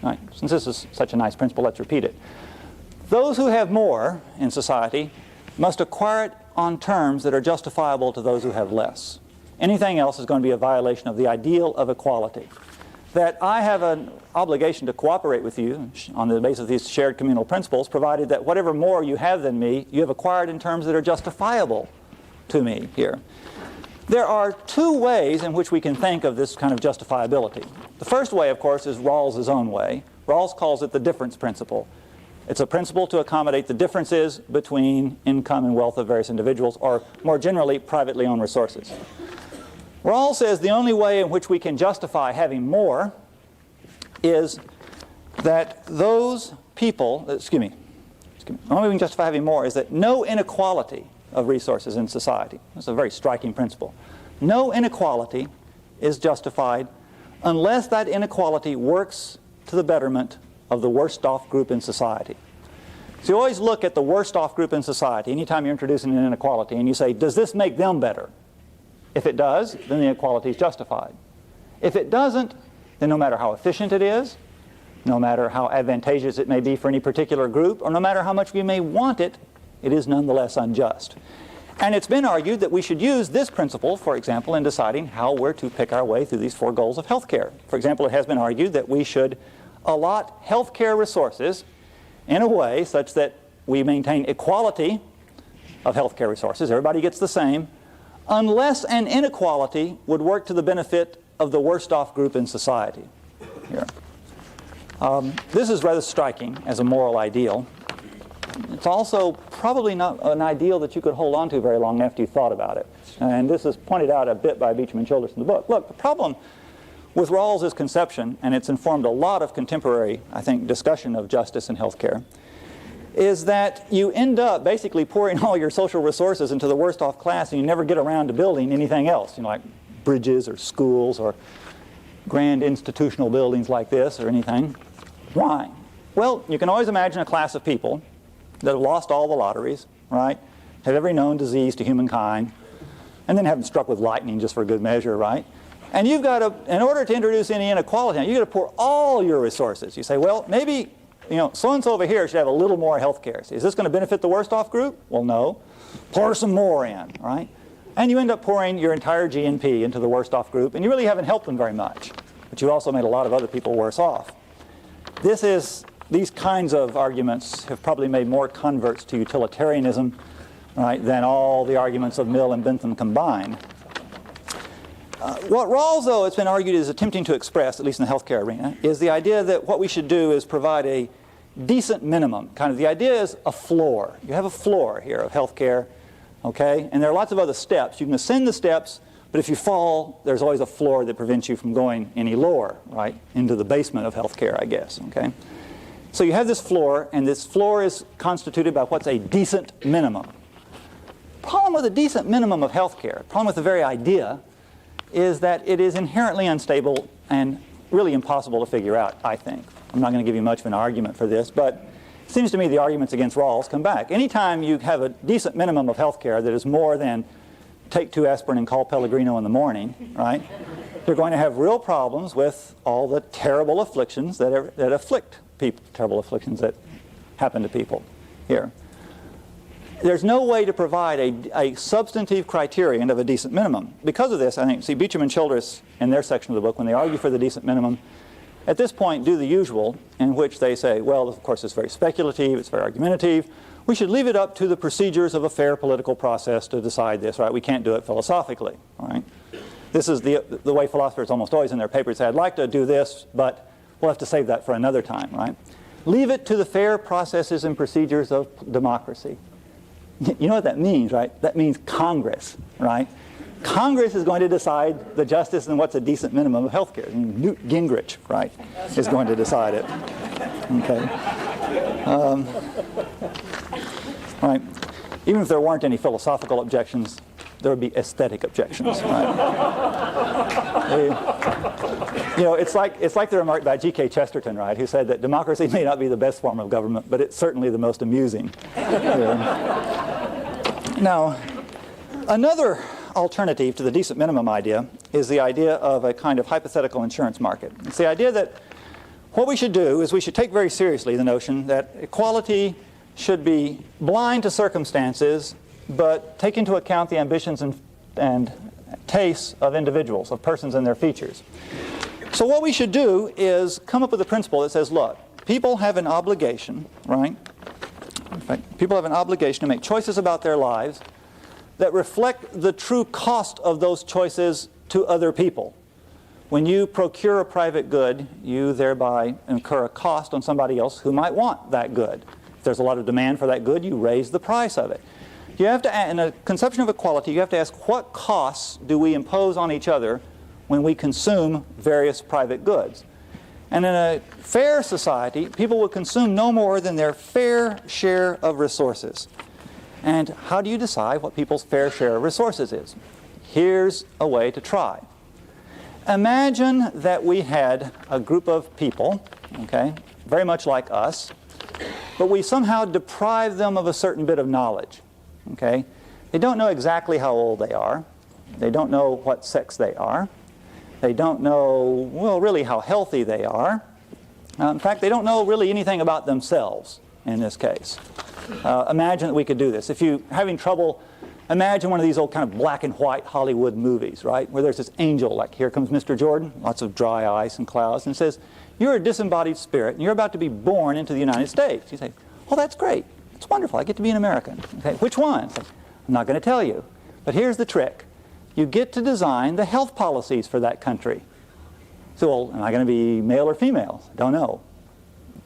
All right, since this is such a nice principle, let's repeat it. Those who have more in society must acquire it on terms that are justifiable to those who have less. Anything else is going to be a violation of the ideal of equality. That I have an obligation to cooperate with you on the basis of these shared communal principles, provided that whatever more you have than me, you have acquired in terms that are justifiable to me here. There are two ways in which we can think of this kind of justifiability. The first way, of course, is Rawls's own way. Rawls calls it the difference principle. It's a principle to accommodate the differences between income and wealth of various individuals, or more generally, privately owned resources. Rawls says the only way in which we can justify having more is that those people, the only way we can justify having more is that no inequality of resources in society. That's a very striking principle. No inequality is justified unless that inequality works to the betterment of the worst off group in society. So you always look at the worst off group in society anytime you're introducing an inequality, and you say, does this make them better? If it does, then the inequality is justified. If it doesn't, then no matter how efficient it is, no matter how advantageous it may be for any particular group, or no matter how much we may want it, it is nonetheless unjust. And it's been argued that we should use this principle, for example, in deciding how we're to pick our way through these four goals of healthcare. For example, it has been argued that we should allot healthcare resources in a way such that we maintain equality of healthcare resources. Everybody gets the same, unless an inequality would work to the benefit of the worst off group in society. Here. This is rather striking as a moral ideal. It's also probably not an ideal that you could hold on to very long after you thought about it. And this is pointed out a bit by Beecham and Childress in the book. Look, the problem with Rawls's conception, and it's informed a lot of contemporary, I think, discussion of justice in healthcare, is that you end up basically pouring all your social resources into the worst off class, and you never get around to building anything else, like bridges or schools or grand institutional buildings like this or anything. Why? Well, you can always imagine a class of people that have lost all the lotteries, right? Have every known disease to humankind, and then have been struck with lightning just for good measure, right? And you've got to, in order to introduce any inequality, you've got to pour all your resources. You say, well, maybe so-and-so over here should have a little more health care. Is this going to benefit the worst off group? Well, no. Pour some more in, right? And you end up pouring your entire GNP into the worst off group, and you really haven't helped them very much. But you also made a lot of other people worse off. These kinds of arguments have probably made more converts to utilitarianism, right, than all the arguments of Mill and Bentham combined. What Rawls, though, it's been argued is attempting to express, at least in the healthcare arena, is the idea that what we should do is provide a decent minimum. Kind of the idea is a floor. You have a floor here of healthcare, okay? And there are lots of other steps. You can ascend the steps, but if you fall, there's always a floor that prevents you from going any lower, right, into the basement of healthcare, I guess, okay? So you have this floor, and this floor is constituted by what's a decent minimum. The problem with a decent minimum of healthcare, the problem with the very idea, is that it is inherently unstable and really impossible to figure out, I think. I'm not going to give you much of an argument for this, but it seems to me the arguments against Rawls come back. Anytime you have a decent minimum of health care that is more than take 2 aspirin and call Pellegrino in the morning, right, you're going to have real problems with all the terrible afflictions that afflict people, terrible afflictions that happen to people here. There's no way to provide a substantive criterion of a decent minimum. Because of this, I think, see, Beecham and Childress in their section of the book, when they argue for the decent minimum, at this point do the usual, in which they say, well, of course, it's very speculative, it's very argumentative. We should leave it up to the procedures of a fair political process to decide this, right? We can't do it philosophically, all right? This is the way philosophers almost always in their papers say, I'd like to do this, but we'll have to save that for another time, right? Leave it to the fair processes and procedures of democracy. You know what that means, right? That means Congress, right? Congress is going to decide the justice and what's a decent minimum of health care. Newt Gingrich, right, is going to decide it. Okay. Right. Even if there weren't any philosophical objections, there would be aesthetic objections, right? It's like the remark by G.K. Chesterton, right, who said that democracy may not be the best form of government, but it's certainly the most amusing. Now, another alternative to the decent minimum idea is the idea of a kind of hypothetical insurance market. It's the idea that what we should do is we should take very seriously the notion that equality should be blind to circumstances, but take into account the ambitions and tastes of individuals, of persons and their features. So what we should do is come up with a principle that says, look, people have an obligation, right? In fact, people have an obligation to make choices about their lives that reflect the true cost of those choices to other people. When you procure a private good, you thereby incur a cost on somebody else who might want that good. If there's a lot of demand for that good, you raise the price of it. You have to, in a conception of equality, you have to ask, what costs do we impose on each other when we consume various private goods? And in a fair society, people will consume no more than their fair share of resources. And how do you decide what people's fair share of resources is? Here's a way to try. Imagine that we had a group of people, okay, very much like us, but we somehow deprive them of a certain bit of knowledge. Okay? They don't know exactly how old they are. They don't know what sex they are. They don't know, well, really how healthy they are. In fact, they don't know really anything about themselves in this case. Imagine that we could do this. If you're having trouble, imagine one of these old kind of black and white Hollywood movies, right? Where there's this angel, like here comes Mr. Jordan, lots of dry ice and clouds, and it says, you're a disembodied spirit, and you're about to be born into the United States. You say, oh, that's great. It's wonderful. I get to be an American. Okay, which one? Like, I'm not going to tell you. But here's the trick. You get to design the health policies for that country. So, well, am I going to be male or female? Don't know.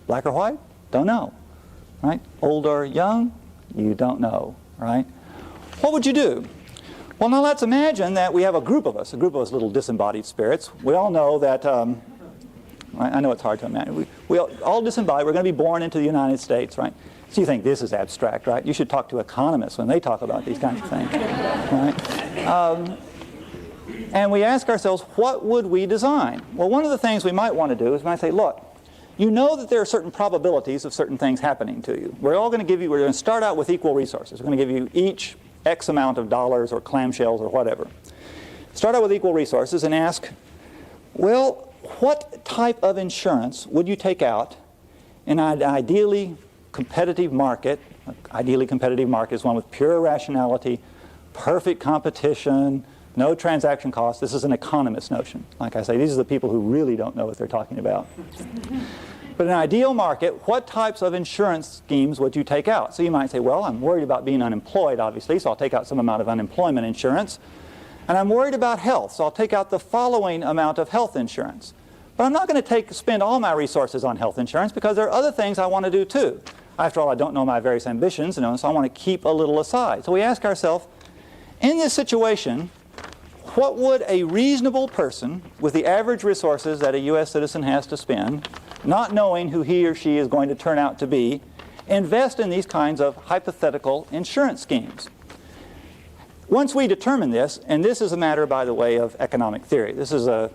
Black or white? Don't know. Right? Old or young? You don't know. Right? What would you do? Well, now let's imagine that we have a group of us little disembodied spirits. We all know that, I know it's hard to imagine. We all disembodied. We're going to be born into the United States, right? So you think this is abstract, right? You should talk to economists when they talk about these kinds of things, right? And we ask ourselves, what would we design? Well, one of the things we might want to do is we might say, look, you know that there are certain probabilities of certain things happening to you. We're going to start out with equal resources. We're going to give you each X amount of dollars or clamshells or whatever. Start out with equal resources and ask, well, what type of insurance would you take out in an ideally competitive market? Ideally competitive market is one with pure rationality, perfect competition, no transaction costs. This is an economist notion. Like I say, these are the people who really don't know what they're talking about. But in an ideal market, what types of insurance schemes would you take out? So you might say, well, I'm worried about being unemployed, obviously, so I'll take out some amount of unemployment insurance. And I'm worried about health, so I'll take out the following amount of health insurance. But I'm not going to spend all my resources on health insurance because there are other things I want to do too. After all, I don't know my various ambitions, so I want to keep a little aside. So we ask ourselves, in this situation, what would a reasonable person with the average resources that a U.S. citizen has to spend, not knowing who he or she is going to turn out to be, invest in these kinds of hypothetical insurance schemes? Once we determine this, and this is a matter, by the way, of economic theory. This is a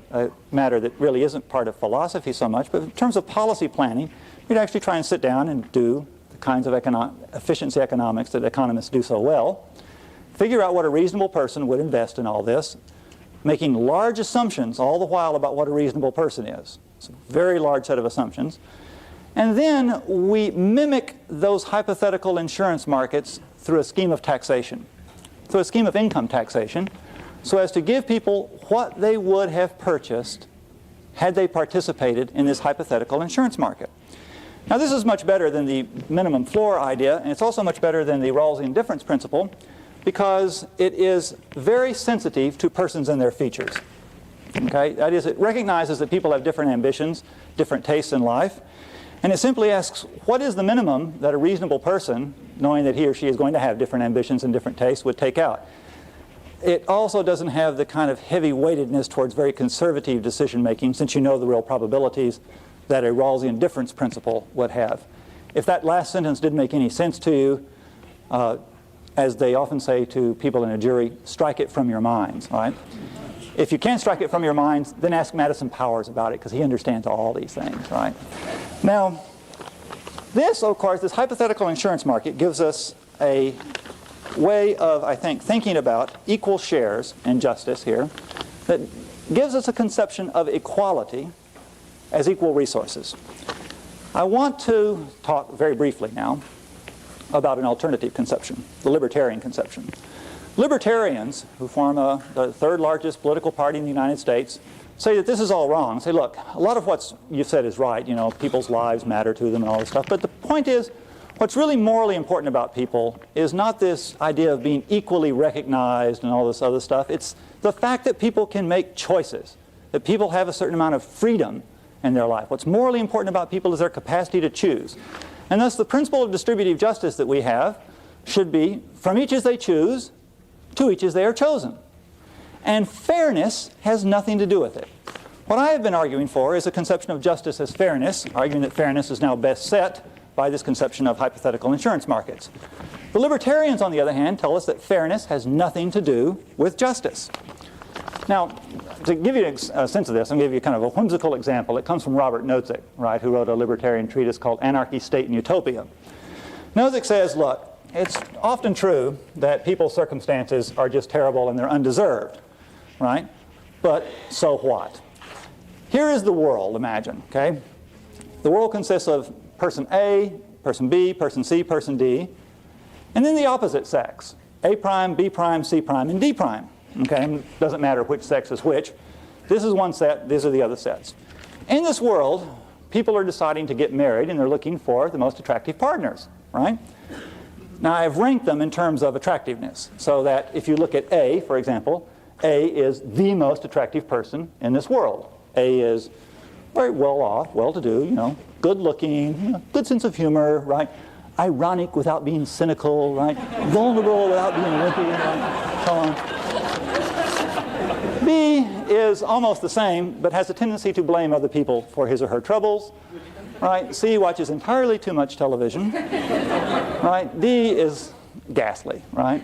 matter that really isn't part of philosophy so much, but in terms of policy planning, we'd actually try and sit down and do the kinds of efficiency economics that economists do so well. Figure out what a reasonable person would invest in all this, making large assumptions all the while about what a reasonable person is. It's a very large set of assumptions. And then we mimic those hypothetical insurance markets through a scheme of taxation, through a scheme of income taxation, so as to give people what they would have purchased had they participated in this hypothetical insurance market. Now, this is much better than the minimum floor idea, and it's also much better than the Rawlsian difference principle, because it is very sensitive to persons and their features. Okay? That is, it recognizes that people have different ambitions, different tastes in life, and it simply asks, what is the minimum that a reasonable person, knowing that he or she is going to have different ambitions and different tastes, would take out? It also doesn't have the kind of heavy weightedness towards very conservative decision making, since you know the real probabilities that a Rawlsian difference principle would have. If that last sentence didn't make any sense to you, as they often say to people in a jury, strike it from your minds, all right? If you can't strike it from your minds, then ask Madison Powers about it, because he understands all these things, right? Now, this, of course, this hypothetical insurance market gives us a way of, I think, thinking about equal shares and justice here that gives us a conception of equality as equal resources. I want to talk very briefly now about an alternative conception, the libertarian conception. Libertarians, who form the third largest political party in the United States, say that this is all wrong. Say, look, a lot of what you've said is right. You know, people's lives matter to them and all this stuff. But the point is, what's really morally important about people is not this idea of being equally recognized and all this other stuff. It's the fact that people can make choices, that people have a certain amount of freedom in their life. What's morally important about people is their capacity to choose. And thus the principle of distributive justice that we have should be, from each as they choose, to each as they are chosen. And fairness has nothing to do with it. What I have been arguing for is a conception of justice as fairness, arguing that fairness is now best set by this conception of hypothetical insurance markets. The libertarians, on the other hand, tell us that fairness has nothing to do with justice. Now, to give you a sense of this, I'm going to give you kind of a whimsical example. It comes from Robert Nozick, right, who wrote a libertarian treatise called Anarchy, State, and Utopia. Nozick says, look, it's often true that people's circumstances are just terrible and they're undeserved, right? But so what? Here is the world, imagine, okay? The world consists of person A, person B, person C, person D, and then the opposite sex, A prime, B prime, C prime, and D prime. Okay, doesn't matter which sex is which. This is one set, these are the other sets. In this world, people are deciding to get married and they're looking for the most attractive partners, right? Now I've ranked them in terms of attractiveness, so that if you look at A, for example, A is the most attractive person in this world. A is very well off, well-to-do, you know, good looking, you know, good sense of humor, right? Ironic without being cynical, right? Vulnerable without being wimpy, right? So on. B is almost the same, but has a tendency to blame other people for his or her troubles, right? C watches entirely too much television, right? D is ghastly, right?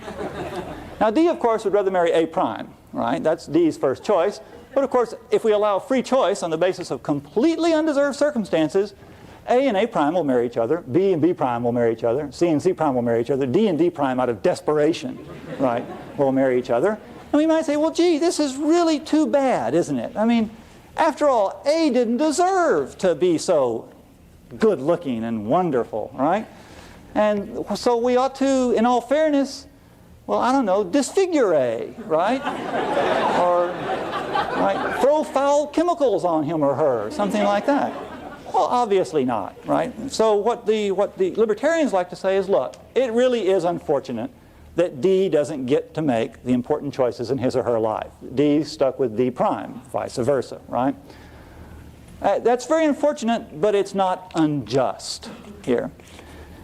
Now D, of course, would rather marry A prime, right? That's D's first choice. But of course, if we allow free choice on the basis of completely undeserved circumstances, A and A prime will marry each other, B and B prime will marry each other, C and C prime will marry each other, D and D prime out of desperation, right, will marry each other. And we might say, well, gee, this is really too bad, isn't it? I mean, after all, A didn't deserve to be so good looking and wonderful, right? And so we ought to, in all fairness, well, I don't know, disfigure A, right? Or right, throw foul chemicals on him or her, something like that. Well, obviously not, right? So what the libertarians like to say is, look, it really is unfortunate that D doesn't get to make the important choices in his or her life. D's stuck with D prime, vice versa, right? That's very unfortunate, but it's not unjust here.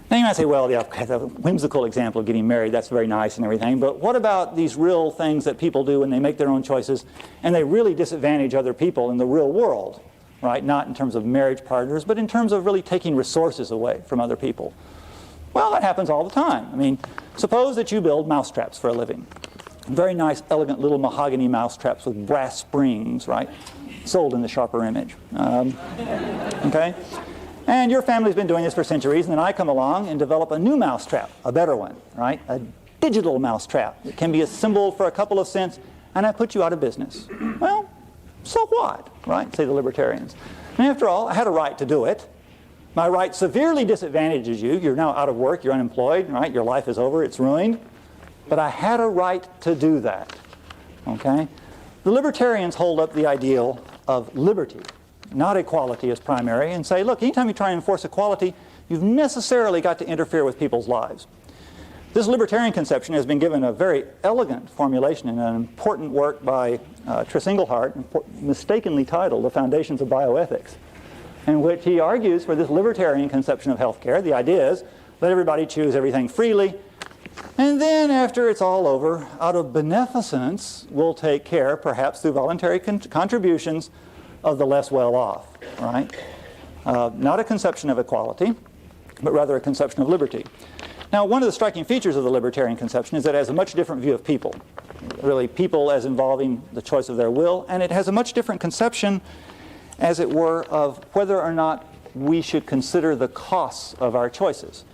Now you might say, well, yeah, okay, the whimsical example of getting married, that's very nice and everything, but what about these real things that people do when they make their own choices and they really disadvantage other people in the real world, right? Not in terms of marriage partners, but in terms of really taking resources away from other people. Well, that happens all the time. I mean, suppose that you build mousetraps for a living. Very nice, elegant little mahogany mousetraps with brass springs, right? Sold in the Sharper image. Okay? And your family's been doing this for centuries, and then I come along and develop a new mousetrap, a better one, right? A digital mousetrap that can be assembled for a couple of cents, and I put you out of business. Well, so what, right? Say the libertarians. And after all, I had a right to do it. My right severely disadvantages you. You're now out of work, you're unemployed, right? Your life is over, it's ruined. But I had a right to do that, okay? The libertarians hold up the ideal of liberty, not equality as primary, and say, look, anytime you try and enforce equality, you've necessarily got to interfere with people's lives. This libertarian conception has been given a very elegant formulation in an important work by Tris Engelhardt, mistakenly titled The Foundations of Bioethics, in which he argues for this libertarian conception of healthcare. The idea is, let everybody choose everything freely, and then after it's all over, out of beneficence, we'll take care, perhaps through voluntary contributions, of the less well-off, right? Not a conception of equality, but rather a conception of liberty. Now, one of the striking features of the libertarian conception is that it has a much different view of people. Really, people as involving the choice of their will, and it has a much different conception, as it were, of whether or not we should consider the costs of our choices.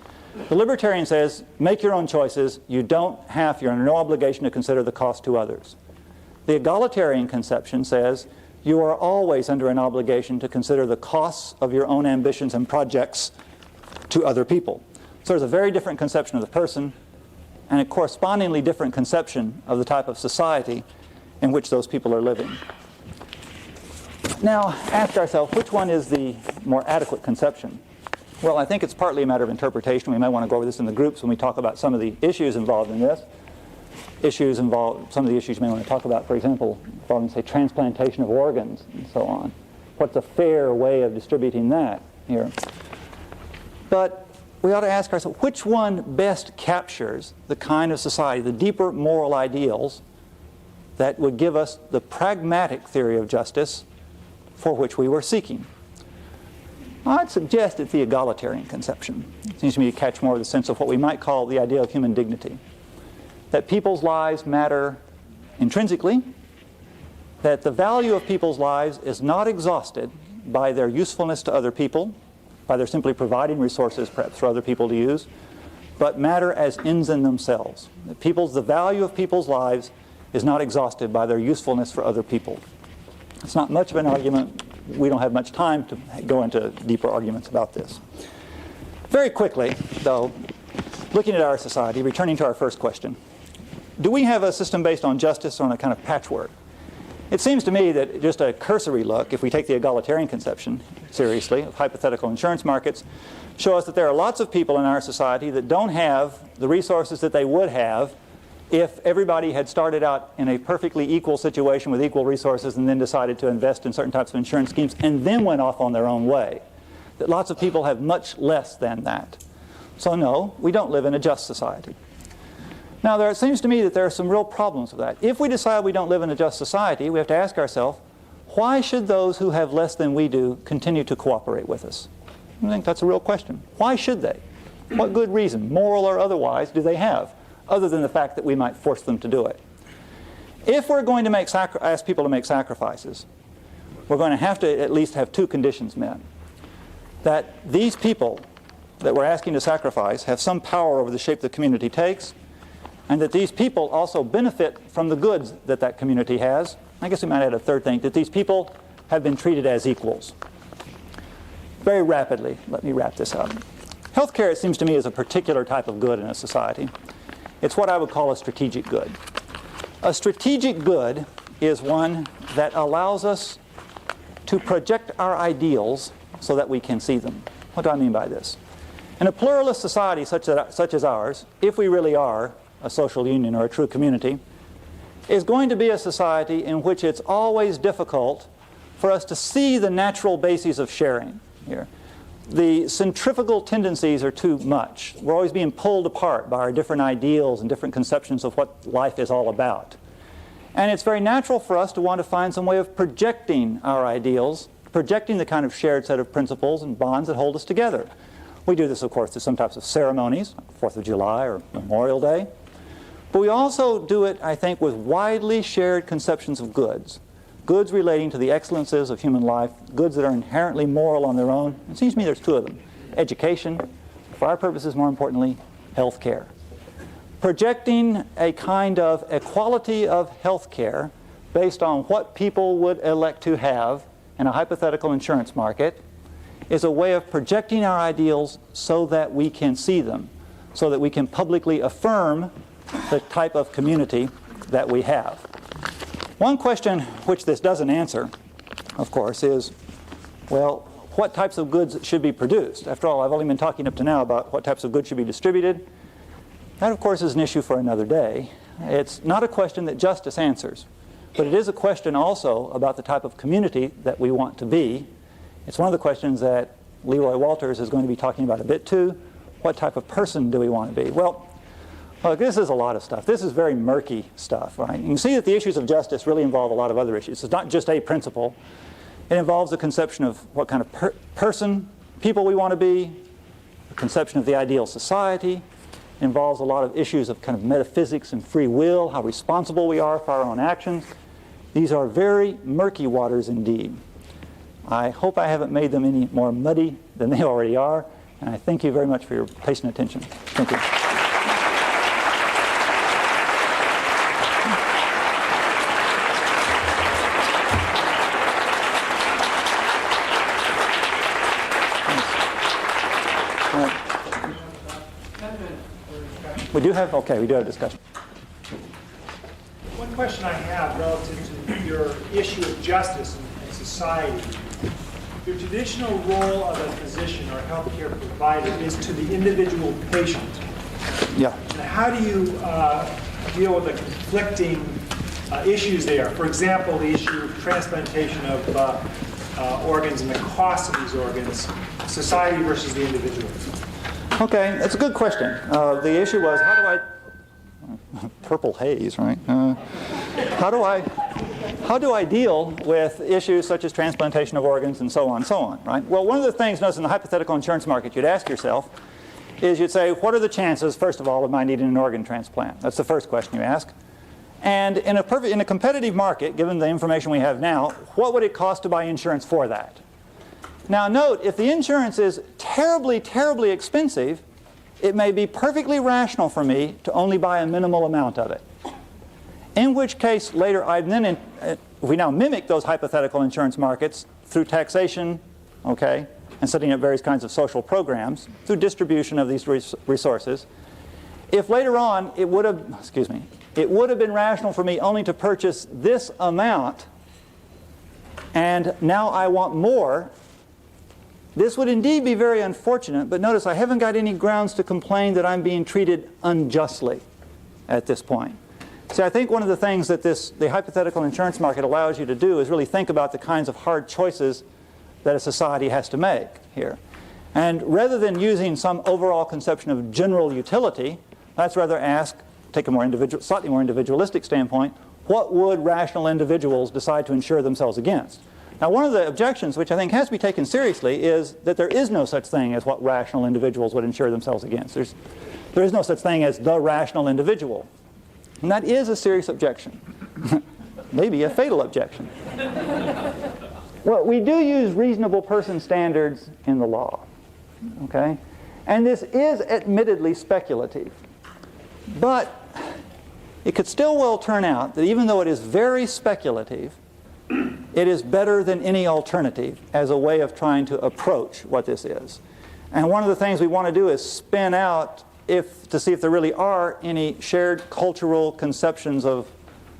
The libertarian says, make your own choices. You're under no obligation to consider the cost to others. The egalitarian conception says, you are always under an obligation to consider the costs of your own ambitions and projects to other people. So there's a very different conception of the person and a correspondingly different conception of the type of society in which those people are living. Now, ask ourselves, which one is the more adequate conception? Well, I think it's partly a matter of interpretation. We may want to go over this in the groups when we talk about some of the issues involved in this. Some of the issues you may want to talk about, for example, involving, say, transplantation of organs and so on. What's a fair way of distributing that here? But we ought to ask ourselves, which one best captures the kind of society, the deeper moral ideals that would give us the pragmatic theory of justice for which we were seeking? I'd suggest it's the egalitarian conception. It seems to me to catch more of the sense of what we might call the idea of human dignity. That people's lives matter intrinsically, that the value of people's lives is not exhausted by their usefulness to other people, by their simply providing resources perhaps for other people to use, but matter as ends in themselves. That the value of people's lives is not exhausted by their usefulness for other people. It's not much of an argument. We don't have much time to go into deeper arguments about this. Very quickly, though, looking at our society, returning to our first question, do we have a system based on justice or on a kind of patchwork? It seems to me that just a cursory look, if we take the egalitarian conception seriously of hypothetical insurance markets, show us that there are lots of people in our society that don't have the resources that they would have if everybody had started out in a perfectly equal situation with equal resources and then decided to invest in certain types of insurance schemes and then went off on their own way. That lots of people have much less than that. So no, we don't live in a just society. Now, it seems to me that there are some real problems with that. If we decide we don't live in a just society, we have to ask ourselves, why should those who have less than we do continue to cooperate with us? I think that's a real question. Why should they? What good reason, moral or otherwise, do they have, other than the fact that we might force them to do it? If we're going to ask people to make sacrifices, we're going to have to at least have two conditions met. That these people that we're asking to sacrifice have some power over the shape the community takes, and that these people also benefit from the goods that that community has. I guess we might add a third thing, that these people have been treated as equals. Very rapidly, let me wrap this up. Healthcare, it seems to me, is a particular type of good in a society. It's what I would call a strategic good. A strategic good is one that allows us to project our ideals so that we can see them. What do I mean by this? In a pluralist society such as ours, if we really are a social union or a true community, is going to be a society in which it's always difficult for us to see the natural bases of sharing here. The centrifugal tendencies are too much. We're always being pulled apart by our different ideals and different conceptions of what life is all about. And it's very natural for us to want to find some way of projecting our ideals, projecting the kind of shared set of principles and bonds that hold us together. We do this, of course, through some types of ceremonies, like 4th of July or Memorial Day. But we also do it, I think, with widely shared conceptions of goods. Goods relating to the excellences of human life, goods that are inherently moral on their own. It seems to me there's two of them. Education, for our purposes more importantly, health care. Projecting a kind of equality of health care based on what people would elect to have in a hypothetical insurance market is a way of projecting our ideals so that we can see them, so that we can publicly affirm the type of community that we have. One question which this doesn't answer, of course, is, well, what types of goods should be produced? After all, I've only been talking up to now about what types of goods should be distributed. That, of course, is an issue for another day. It's not a question that justice answers, but it is a question also about the type of community that we want to be. It's one of the questions that Leroy Walters is going to be talking about a bit too. What type of person do we want to be? Well, look, this is a lot of stuff. This is very murky stuff, right? You can see that the issues of justice really involve a lot of other issues. It's not just a principle. It involves the conception of what kind of people we want to be, the conception of the ideal society. It involves a lot of issues of kind of metaphysics and free will, how responsible we are for our own actions. These are very murky waters indeed. I hope I haven't made them any more muddy than they already are, and I thank you very much for your patient attention. Thank you. We do have discussion. One question I have relative to your issue of justice in society. The traditional role of a physician or a healthcare provider is to the individual patient. Yeah. Now, how do you deal with the conflicting issues there? For example, the issue of transplantation of organs and the cost of these organs, society versus the individual. Okay, that's a good question. The issue was, how do I... Purple haze, right? How do I deal with issues such as transplantation of organs and so on, right? Well, one of the things, notice in the hypothetical insurance market, you'd ask yourself is you'd say, what are the chances, first of all, of my needing an organ transplant? That's the first question you ask. And in a competitive market, given the information we have now, what would it cost to buy insurance for that? Now note, if the insurance is terribly, terribly expensive, it may be perfectly rational for me to only buy a minimal amount of it. In which case, later, if we now mimic those hypothetical insurance markets through taxation, okay, and setting up various kinds of social programs through distribution of these resources, if later on it would have been rational for me only to purchase this amount, and now I want more, this would indeed be very unfortunate, but notice I haven't got any grounds to complain that I'm being treated unjustly at this point. See, I think one of the things that the hypothetical insurance market allows you to do is really think about the kinds of hard choices that a society has to make here. And rather than using some overall conception of general utility, let's rather ask, take a slightly more individualistic standpoint, what would rational individuals decide to insure themselves against? Now, one of the objections, which I think has to be taken seriously, is that there is no such thing as what rational individuals would insure themselves against. There is no such thing as the rational individual. And that is a serious objection. Maybe a fatal objection. Well, we do use reasonable person standards in the law. Okay? And this is admittedly speculative. But it could still well turn out that even though it is very speculative, it is better than any alternative as a way of trying to approach what this is. And one of the things we want to do is spin out to see if there really are any shared cultural conceptions of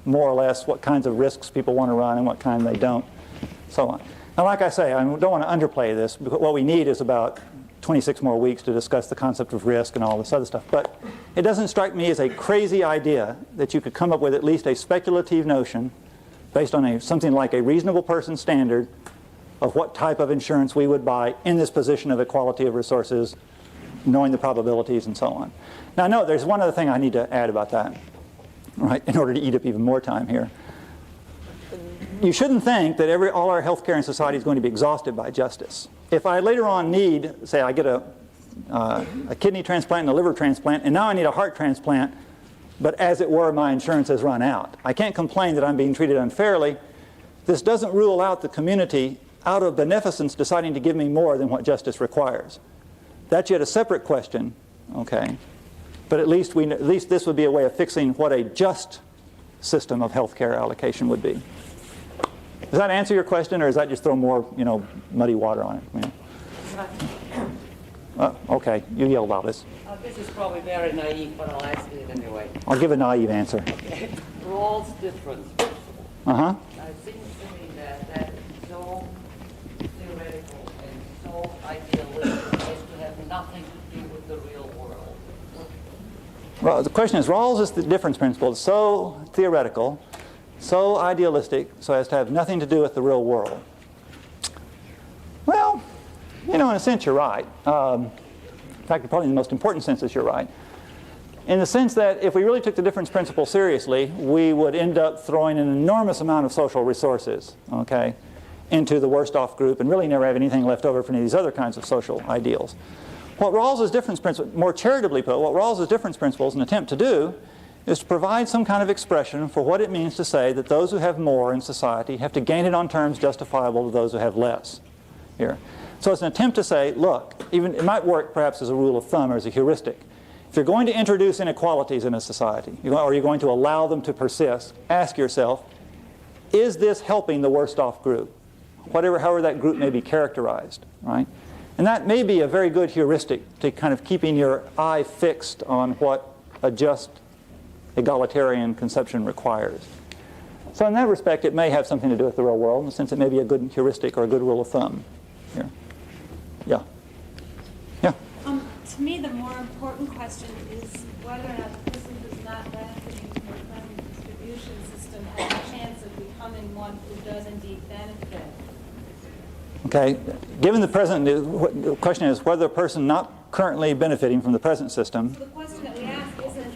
more or less what kinds of risks people want to run and what kind they don't, so on. Now, like I say, I don't want to underplay this, because what we need is about 26 more weeks to discuss the concept of risk and all this other stuff. But it doesn't strike me as a crazy idea that you could come up with at least a speculative notion based on something like a reasonable person standard of what type of insurance we would buy in this position of equality of resources, knowing the probabilities and so on. Now, note, there's one other thing I need to add about that, right, in order to eat up even more time here. You shouldn't think that all our healthcare in society is going to be exhausted by justice. If I later on need, say I get a kidney transplant and a liver transplant, and now I need a heart transplant, but as it were, my insurance has run out. I can't complain that I'm being treated unfairly. This doesn't rule out the community out of beneficence deciding to give me more than what justice requires. That's yet a separate question, okay? But at least this would be a way of fixing what a just system of healthcare allocation would be. Does that answer your question, or does that just throw more, muddy water on it? Okay, you yelled about this. This is probably very naive, but I'll ask it anyway. I'll give a naive answer. Okay. Rawls' difference. Uh-huh. It seems to me that is so theoretical and so idealistic as to have nothing to do with the real world. Well, the question is, Rawls is the difference principle. It's so theoretical, so idealistic, so as to have nothing to do with the real world. Well, in a sense, you're right. In fact, probably in the most important sense is you're right. In the sense that if we really took the difference principle seriously, we would end up throwing an enormous amount of social resources, okay, into the worst off group and really never have anything left over for any of these other kinds of social ideals. What Rawls's difference principle, more charitably put, what Rawls's difference principle is an attempt to do is to provide some kind of expression for what it means to say that those who have more in society have to gain it on terms justifiable to those who have less here. So it's an attempt to say, look, even it might work perhaps as a rule of thumb or as a heuristic. If you're going to introduce inequalities in a society, or you're going to allow them to persist, ask yourself, is this helping the worst off group? However that group may be characterized, right? And that may be a very good heuristic to kind of keeping your eye fixed on what a just egalitarian conception requires. So in that respect, it may have something to do with the real world, in the sense it may be a good heuristic or a good rule of thumb. Here. Yeah. Yeah. To me, the more important question is whether or not the person who's not benefiting from the present distribution system has a chance of becoming one who does indeed benefit. Okay. Given the present, the question is whether a person not currently benefiting from the present system. So the question that we ask isn't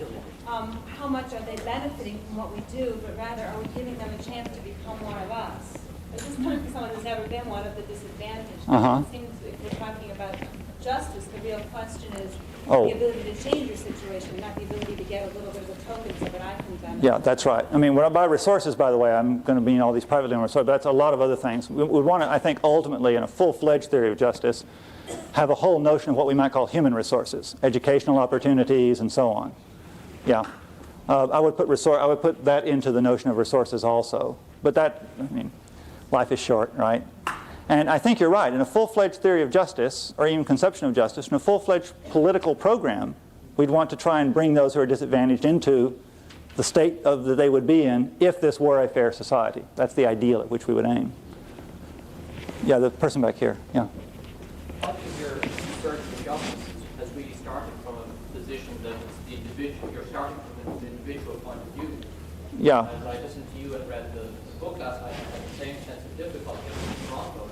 how much are they benefiting from what we do, but rather are we giving them a chance to become one of us? At this point, for someone who's never been one of the disadvantaged, it seems if we're talking about justice, the real question is the ability to change your situation, not the ability to get a little bit of a token so that I can benefit. Yeah, that's right. I mean, by resources, by the way, I'm going to mean all these privately owned resources, but that's a lot of other things. We would want to, I think, ultimately, in a full-fledged theory of justice, have a whole notion of what we might call human resources, educational opportunities, and so on. Yeah. I would put that into the notion of resources also. But that, I mean, life is short, right? And I think you're right. In a full-fledged theory of justice, or even conception of justice, in a full-fledged political program, we'd want to try and bring those who are disadvantaged into the state that they would be in if this were a fair society. That's the ideal at which we would aim. Yeah, the person back here. Yeah. What is your search for justice? As we started from a position that it's the individual, you're starting from an individual point of view. Yeah. As I listened to you and read the book last night, I had the same sense of difficulty in Toronto.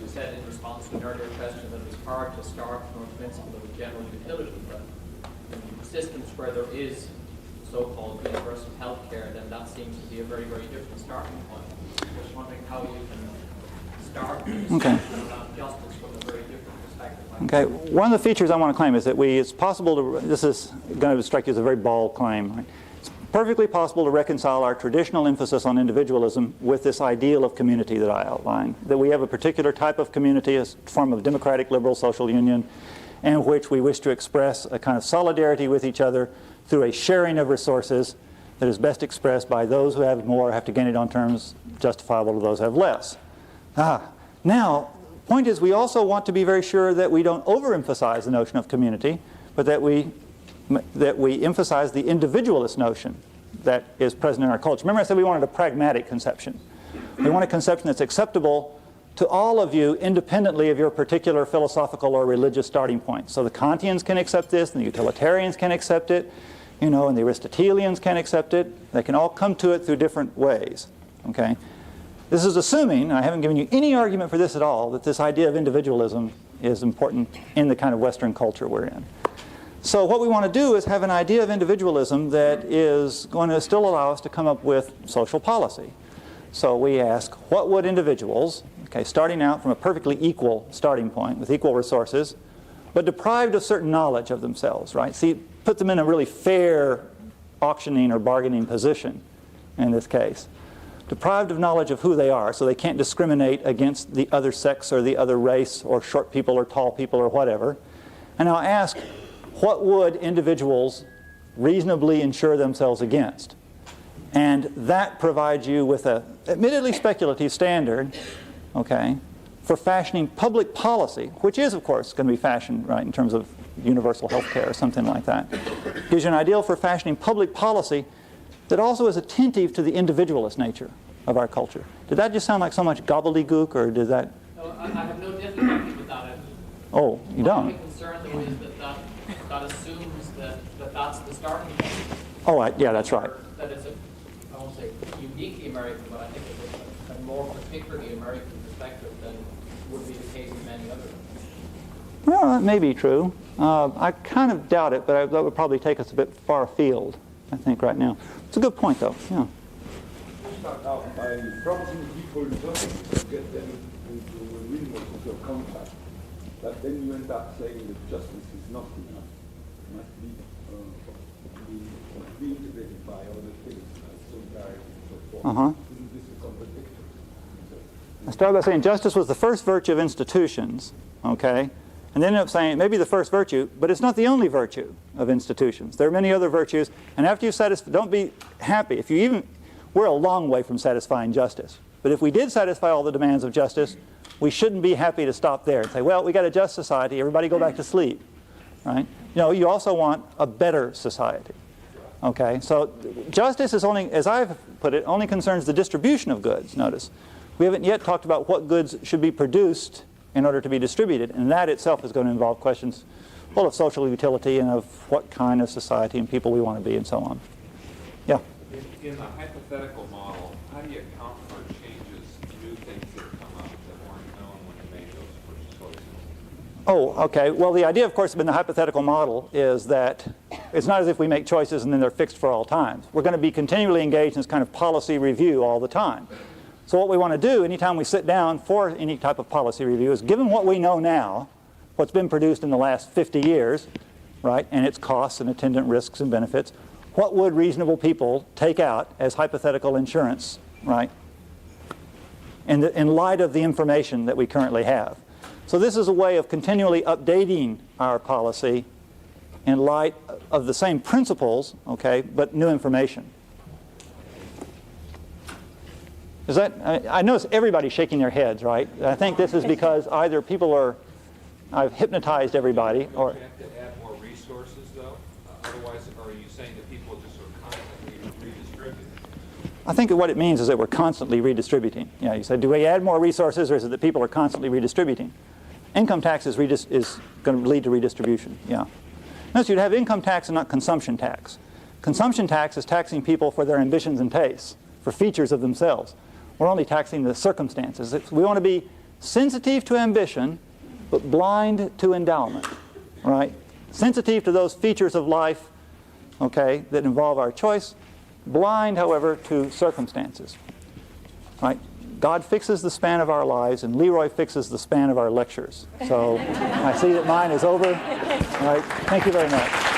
You said in response to an earlier question that it was hard to start from a principle of general utility, but in systems where there is so-called universal health care, then that seems to be a very, very different starting point. Just wondering how you can start about justice from a very different perspective. Okay, one of the features I want to claim is that it's possible to, this is going to strike you as a very bald claim, right? It's perfectly possible to reconcile our traditional emphasis on individualism with this ideal of community that I outlined, that we have a particular type of community, a form of democratic liberal social union, in which we wish to express a kind of solidarity with each other through a sharing of resources that is best expressed by those who have more have to gain it on terms justifiable to those who have less. Now, point is we also want to be very sure that we don't overemphasize the notion of community, but that we emphasize the individualist notion that is present in our culture. Remember I said we wanted a pragmatic conception. We want a conception that's acceptable to all of you independently of your particular philosophical or religious starting point. So the Kantians can accept this, and the utilitarians can accept it, and the Aristotelians can accept it. They can all come to it through different ways. Okay? This is assuming, I haven't given you any argument for this at all, that this idea of individualism is important in the kind of Western culture we're in. So what we want to do is have an idea of individualism that is going to still allow us to come up with social policy. So we ask, what would individuals, starting out from a perfectly equal starting point with equal resources, but deprived of certain knowledge of themselves, right? See, put them in a really fair auctioning or bargaining position in this case. Deprived of knowledge of who they are, so they can't discriminate against the other sex or the other race or short people or tall people or whatever. And now ask, what would individuals reasonably insure themselves against? And that provides you with a admittedly speculative standard, for fashioning public policy, which is, of course, going to be fashioned, right, in terms of universal health care or something like that. Gives you an ideal for fashioning public policy that also is attentive to the individualist nature of our culture. Did that just sound like so much gobbledygook, or did that... No, I have no difficulty with that. Oh, you don't? My only concern, though, is that assumes that that's the starting point. Oh, yeah, that's right. That it's I won't say uniquely American, but I think it's a more particularly American perspective than would be the case in many others. Well, that may be true. I kind of doubt it, but that would probably take us a bit far afield, I think, right now. It's a good point, though. Yeah. Start out by promising people to get them into a real social contact, but then you end up saying that justice is not enough. It must be integrated by other things, like solidarity and so forth. Isn't this a contradiction? I started by saying justice was the first virtue of institutions, and then ended up saying it may be the first virtue, but it's not the only virtue of institutions. There are many other virtues, and after you satisfy, don't be happy. We're a long way from satisfying justice. But if we did satisfy all the demands of justice, we shouldn't be happy to stop there and say, well, we got a just society, everybody go back to sleep, right? you also want a better society. Okay, so justice is only, as I've put it, only concerns the distribution of goods, notice. We haven't yet talked about what goods should be produced in order to be distributed, and that itself is going to involve questions, well, of social utility and of what kind of society and people we want to be and so on. Yeah? In the hypothetical model, how do you account for changes, new things that come up that weren't known when you made those first choices? Oh, okay. Well, the idea, of course, in the hypothetical model is that it's not as if we make choices and then they're fixed for all times. We're going to be continually engaged in this kind of policy review all the time. So what we want to do anytime we sit down for any type of policy review is, given what we know now, what's been produced in the last 50 years, right, and its costs and attendant risks and benefits, what would reasonable people take out as hypothetical insurance, right, in light of the information that we currently have. So this is a way of continually updating our policy in light of the same principles, okay, but new information. Is that, I notice everybody's shaking their heads, right? I think this is because either people are, I've hypnotized everybody, or... Do you have to add more resources, though? Otherwise, are you saying that people just are constantly redistributing? I think what it means is that we're constantly redistributing. Yeah, you said, do we add more resources, or is it that people are constantly redistributing? Income tax is going to lead to redistribution, yeah. Notice you'd have income tax and not consumption tax. Consumption tax is taxing people for their ambitions and tastes, for features of themselves. We're only taxing the circumstances. We want to be sensitive to ambition, but blind to endowment, right? Sensitive to those features of life, okay, that involve our choice, blind, however, to circumstances, right? God fixes the span of our lives, and Leroy fixes the span of our lectures. So I see that mine is over. All right, thank you very much.